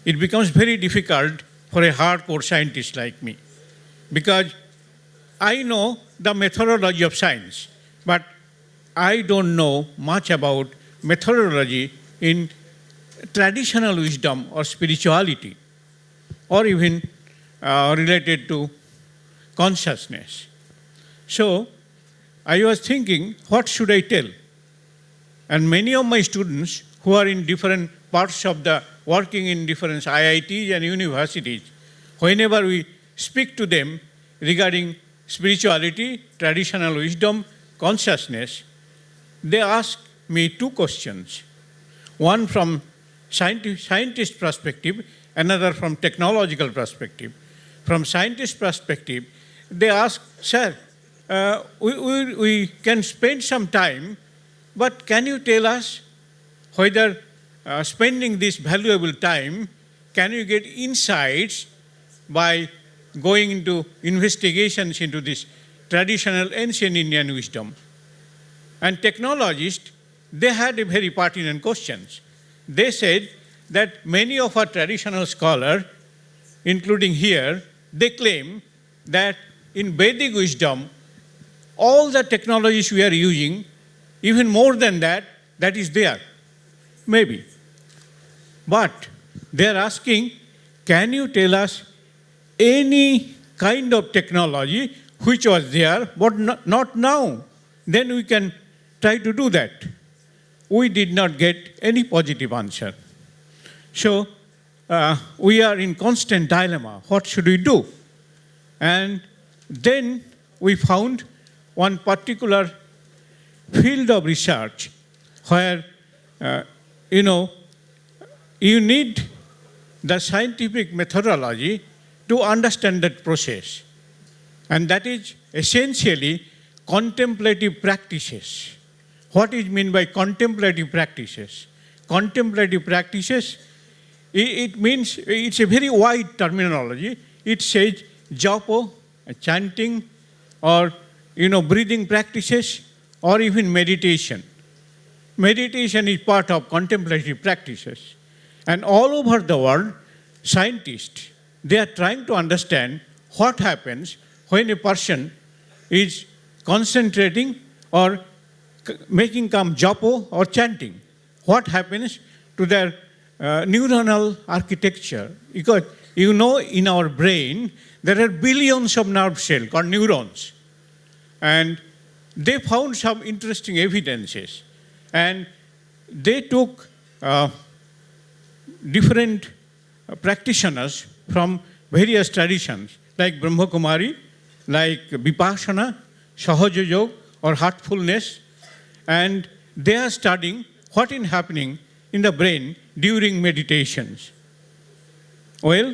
it becomes very difficult for a hardcore scientist like me. Because I know the methodology of science, but I don't know much about methodology in traditional wisdom or spirituality, or even related to consciousness. So I was thinking, what should I tell? And many of my students who are in different parts of the, working in different IITs and universities, whenever we speak to them regarding spirituality, traditional wisdom, consciousness, they ask me two questions. One from scientist perspective, another from technological perspective. From scientist perspective, they ask, sir, we can spend some time, but can you tell us whether spending this valuable time, can you get insights by going into investigations into this traditional ancient Indian wisdom? And technologists, they had a very pertinent questions. They said that many of our traditional scholars, including here, they claim that in Vedic wisdom, all the technologies we are using, even more than that, that is there. Maybe. But they are asking, can you tell us any kind of technology which was there, but not now? Then we can try to do that. We did not get any positive answer. So we are in constant dilemma. What should we do? And then we found one particular field of research where, you need the scientific methodology to understand that process. And that is essentially contemplative practices. What is meant by contemplative practices? Contemplative practices, it means, it's a very wide terminology. It says japa, chanting, or breathing practices, or even meditation. Meditation is part of contemplative practices. And all over the world, scientists, they are trying to understand what happens when a person is concentrating or making come japa or chanting. What happens to their neuronal architecture? Because in our brain, there are billions of nerve cells called neurons. And they found some interesting evidences. And they took different practitioners from various traditions, like Brahma Kumari, like Vipassana, Sahaja Yoga, or heartfulness, and they are studying what is happening in the brain during meditations. Well,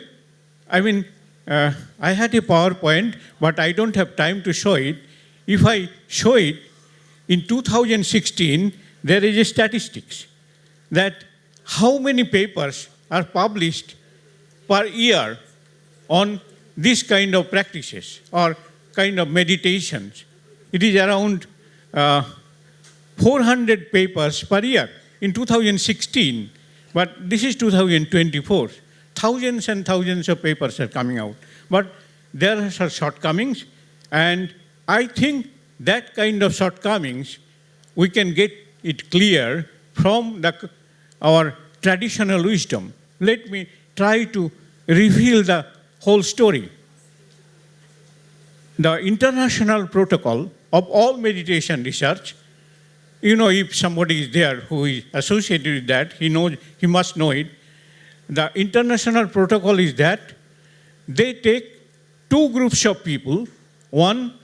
I mean, I had a PowerPoint, but I don't have time to show it. If I show it, in 2016, there is a statistics that how many papers are published per year on this kind of practices or kind of meditations. It is around 400 papers per year in 2016, but this is 2024. Thousands and thousands of papers are coming out. But there are shortcomings, and I think that kind of shortcomings, we can get it clear from our traditional wisdom. Let me try to reveal the whole story. The international protocol of all meditation research, you know, if somebody is there who is associated with that, he must know it. The international protocol is that they take two groups of people, one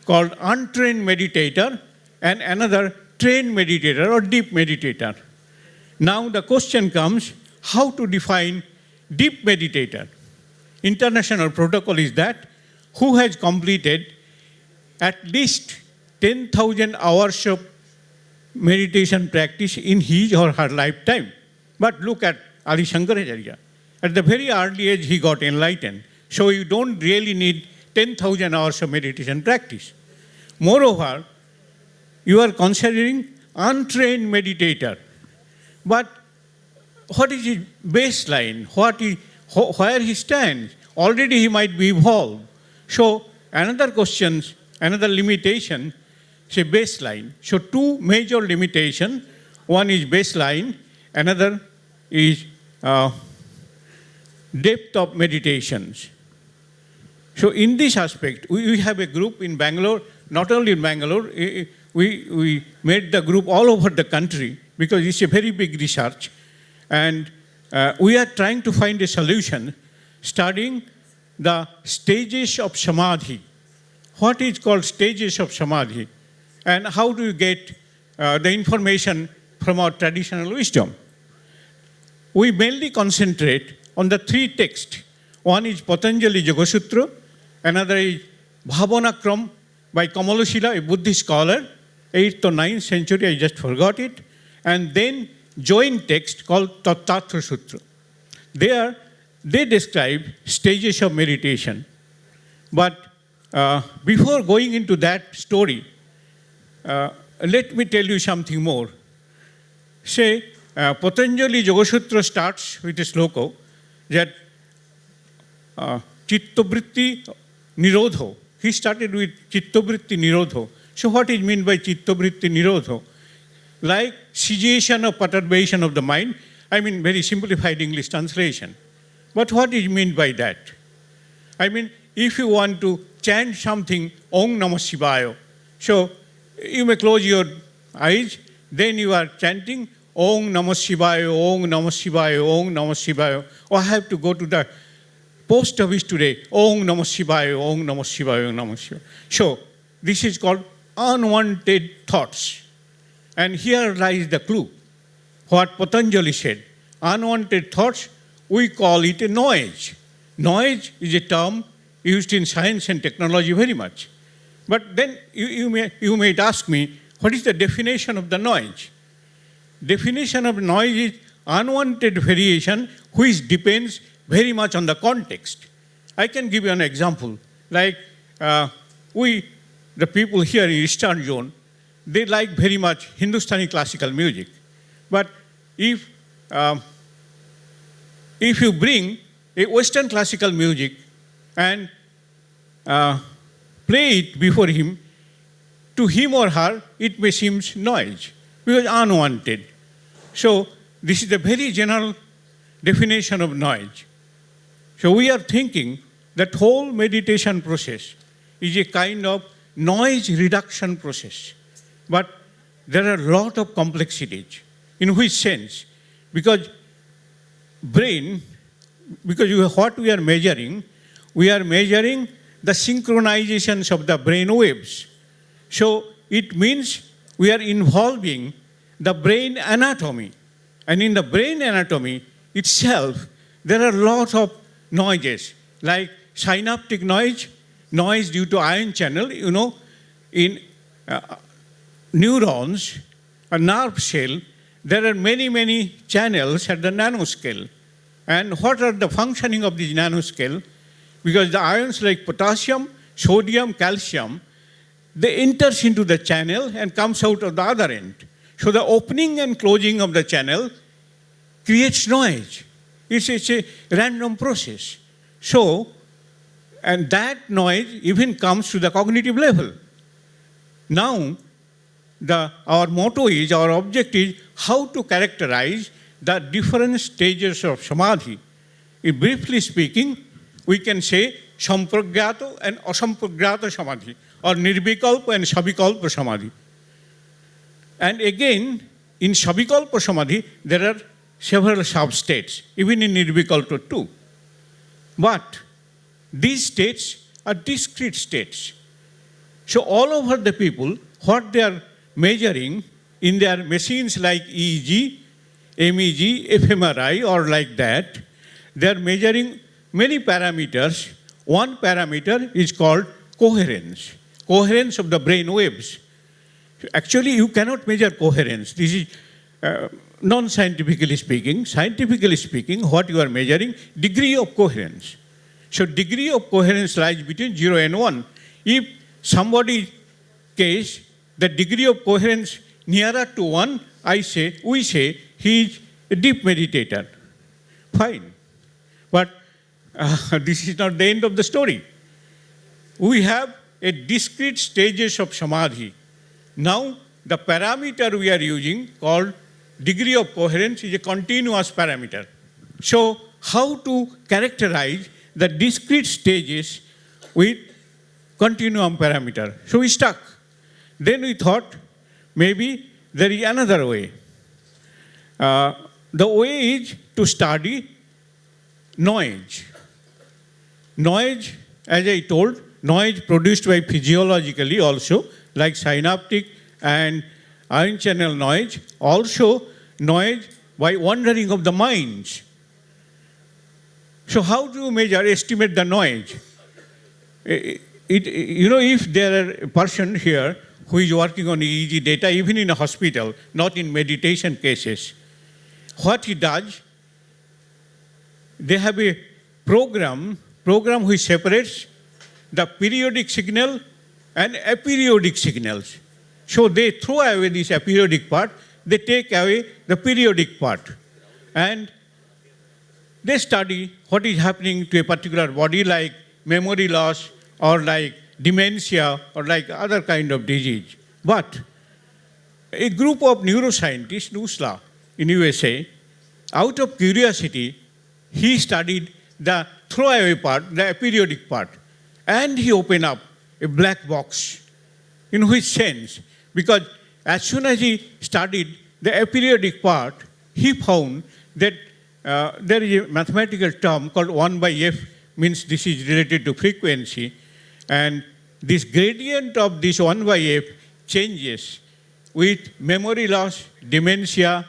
called untrained meditator and another trained meditator or deep meditator. Now the question comes, how to define deep meditator? International protocol is that who has completed at least 10,000 hours of meditation practice in his or her lifetime. But look at Adi Shankaracharya. At the very early age, he got enlightened. So you don't really need 10,000 hours of meditation practice. Moreover, you are considering untrained meditator. But what is his baseline? Where he stands? Already he might be evolved. So another question, another limitation, say baseline. So two major limitations. One is baseline, another is depth of meditations. So in this aspect, we have a group in Bangalore, not only in Bangalore, we made the group all over the country because it's a very big research. And we are trying to find a solution studying the stages of samadhi. What is called stages of samadhi? And how do you get the information from our traditional wisdom? We mainly concentrate on the three texts. One is Patanjali Yoga Sutra, another is Bhavanakram by Kamalashila, a Buddhist scholar, 8th or 9th century, I just forgot it, and then joint text called Tattva Sutra. There, they describe stages of meditation. But before going into that story, let me tell you something more. Say, Patanjali Yoga Sutra starts with a sloka that Chittabritti Nirodho. He started with Chittabritti Nirodho. So what is meant by Chittabritti Nirodho? Like cessation or perturbation of the mind. I mean, very simplified English translation. But what is meant by that? I mean, if you want to chant something, Om Namah Shivaya, so you may close your eyes, then you are chanting Om Namah Shivaya, Om Namah Shivaya, Om Namah Shivaya. Or I have to go to the post office today, Om Namah Shivaya, Om Namah Shivaya, Om Namah Shivaya. So this is called unwanted thoughts. And here lies the clue. What Patanjali said, unwanted thoughts, we call it a noise. Noise is a term used in science and technology very much. But then you may ask me, what is the definition of the noise? Definition of noise is unwanted variation which depends very much on the context. I can give you an example. Like the people here in Eastern Zone, they like very much Hindustani classical music. But if you bring a Western classical music and play it before him, to him or her, it may seem noise, because unwanted. So this is a very general definition of noise. So we are thinking that whole meditation process is a kind of noise reduction process. But there are a lot of complexities. In which sense? Because brain, because what we are measuring the synchronizations of the brain waves. So it means we are involving the brain anatomy. And in the brain anatomy itself, there are a lot of noises, like synaptic noise, noise due to ion channel. You know, in neurons, a nerve cell, there are many, many channels at the nanoscale. And what are the functioning of the nanoscale? Because the ions like potassium, sodium, calcium, they enters into the channel and comes out of the other end. So the opening and closing of the channel creates noise. It's a random process. So, and that noise even comes to the cognitive level. Now, our motto is, our object is how to characterize the different stages of samadhi. In briefly speaking, we can say sampragyato and asampragyato samadhi, or nirvikalpa and savikalpa samadhi. And again, in savikalpa samadhi, there are several sub-states, even in nirvikalpa too. But these states are discrete states. So all over the people, what they are measuring in their machines like EEG, MEG, fMRI, or like that, they are measuring many parameters. One parameter is called coherence, coherence of the brain waves. Actually, you cannot measure coherence. This is non-scientifically speaking. Scientifically speaking, what you are measuring, degree of coherence. So degree of coherence lies between 0 and 1. If somebody's case, the degree of coherence nearer to 1, we say he is a deep meditator. Fine. But this is not the end of the story. We have a discrete stages of samadhi. Now, the parameter we are using called degree of coherence is a continuous parameter. So, how to characterize the discrete stages with continuum parameter? So, we stuck. Then we thought maybe there is another way. The way is to study noise. Noise, as I told, noise produced by physiologically also, like synaptic and ion channel noise, also noise by wandering of the minds. So how do you measure, estimate the noise? If there are a person here who is working on EEG data, even in a hospital, not in meditation cases, what he does, they have a program which separates the periodic signal and aperiodic signals. So they throw away this aperiodic part, they take away the periodic part. And they study what is happening to a particular body, like memory loss or like dementia or like other kind of disease. But a group of neuroscientists, NUSLA, in USA, out of curiosity, he studied the throwaway part, the aperiodic part, and he opened up a black box. In which sense? Because as soon as he studied the aperiodic part, he found that there is a mathematical term called 1 by f, means this is related to frequency, and this gradient of this 1 by f changes with memory loss, dementia,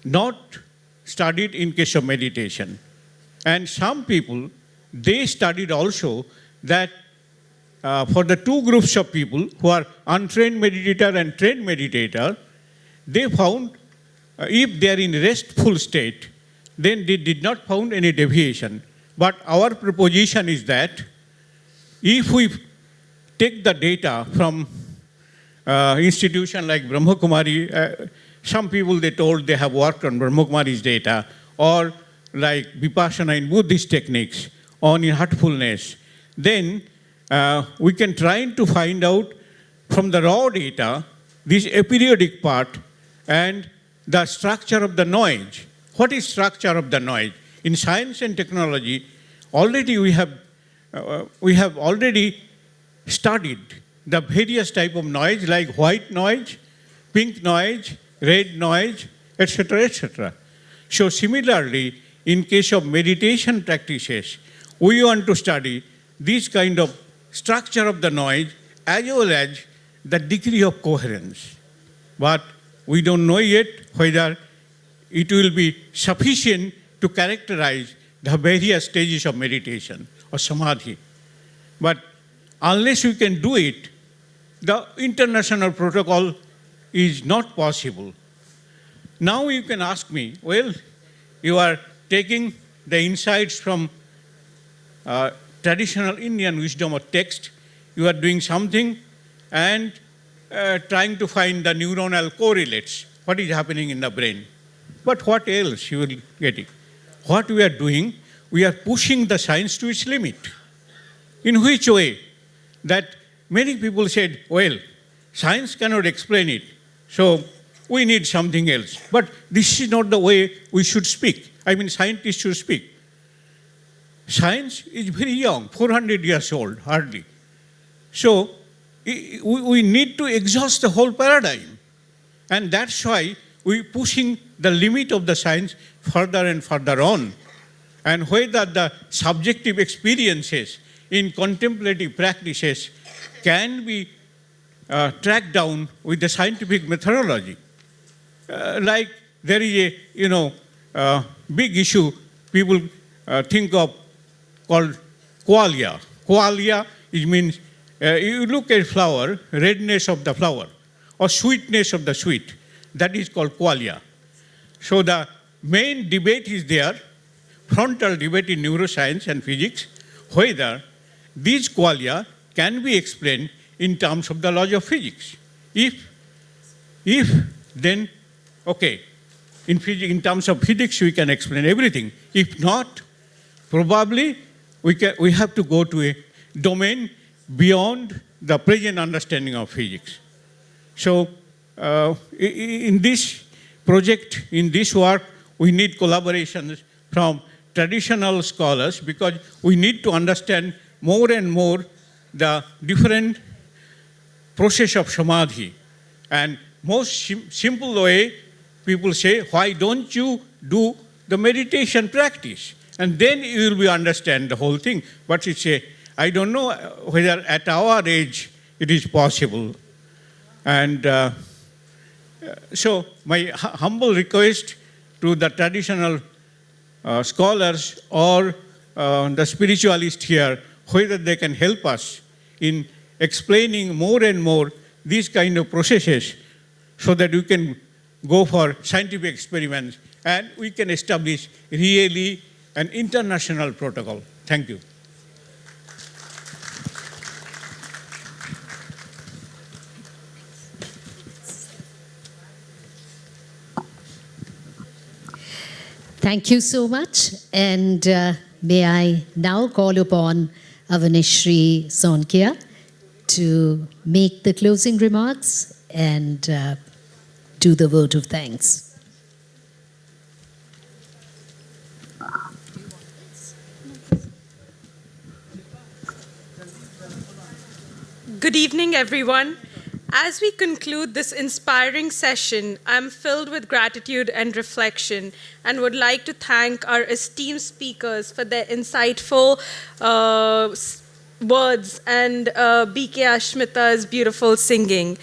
not studied in case of meditation. And some people, they studied also that for the two groups of people who are untrained meditator and trained meditator, they found if they are in restful state, then they did not found any deviation. But our proposition is that if we take the data from institution like Brahma Kumari, some people they told they have worked on Brahma Kumari's data, or like Vipassana in Buddhist techniques, on in heartfulness, then we can try to find out from the raw data this aperiodic part and the structure of the noise. What is structure of the noise? In science and technology, already we have already studied the various type of noise, like white noise, pink noise, red noise, etc., etc. So similarly, in case of meditation practices, we want to study this kind of structure of the noise as well as the degree of coherence. But we don't know yet whether it will be sufficient to characterize the various stages of meditation or samadhi. But unless we can do it, the international protocol is not possible. Now you can ask me, well, you are taking the insights from traditional Indian wisdom or text, you are doing something and trying to find the neuronal correlates, what is happening in the brain. But what else you will get it? What we are doing, we are pushing the science to its limit. In which way? That many people said, well, science cannot explain it, so we need something else. But this is not the way we should speak. I mean, scientists should speak. Science is very young, 400 years old, hardly. So we need to exhaust the whole paradigm. And that's why we're pushing the limit of the science further and further on. And whether the subjective experiences in contemplative practices can be tracked down with the scientific methodology. Like there is a big issue people think of called qualia. Qualia, it means you look at flower, redness of the flower or sweetness of the sweet. That is called qualia. So the main debate is there, frontal debate in neuroscience and physics, whether these qualia can be explained in terms of the laws of physics. If then, okay, in terms of physics we can explain everything. If not, probably we have to go to a domain beyond the present understanding of physics. So in this project, in this work, we need collaborations from traditional scholars because we need to understand more and more the different process of samadhi. And most simple way, people say, why don't you do the meditation practice? And then you will understand the whole thing. But it's I don't know whether at our age it is possible. And so my humble request to the traditional scholars or the spiritualists here, whether they can help us in explaining more and more these kind of processes so that we can go for scientific experiments and we can establish really an international protocol. Thank you. Thank you so much. And may I now call upon Avanishri Sonkia to make the closing remarks and do the vote of thanks. Good evening, everyone. As we conclude this inspiring session, I'm filled with gratitude and reflection and would like to thank our esteemed speakers for their insightful words and B.K. Ashmita's beautiful singing.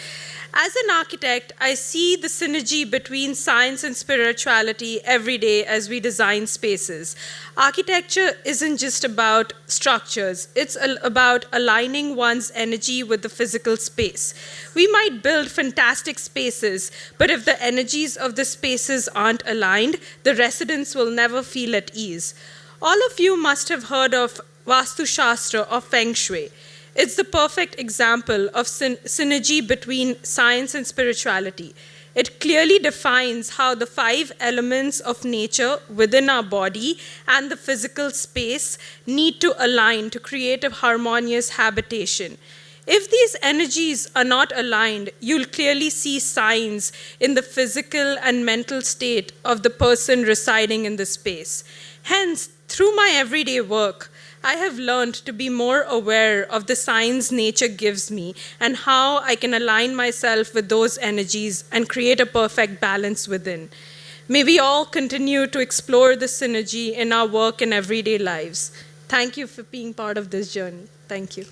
As an architect, I see the synergy between science and spirituality every day as we design spaces. Architecture isn't just about structures, it's about aligning one's energy with the physical space. We might build fantastic spaces, but if the energies of the spaces aren't aligned, the residents will never feel at ease. All of you must have heard of Vastu Shastra or Feng Shui. It's the perfect example of synergy between science and spirituality. It clearly defines how the 5 elements of nature within our body and the physical space need to align to create a harmonious habitation. If these energies are not aligned, you'll clearly see signs in the physical and mental state of the person residing in the space. Hence, through my everyday work, I have learned to be more aware of the signs nature gives me and how I can align myself with those energies and create a perfect balance within. May we all continue to explore the synergy in our work and everyday lives. Thank you for being part of this journey. Thank you.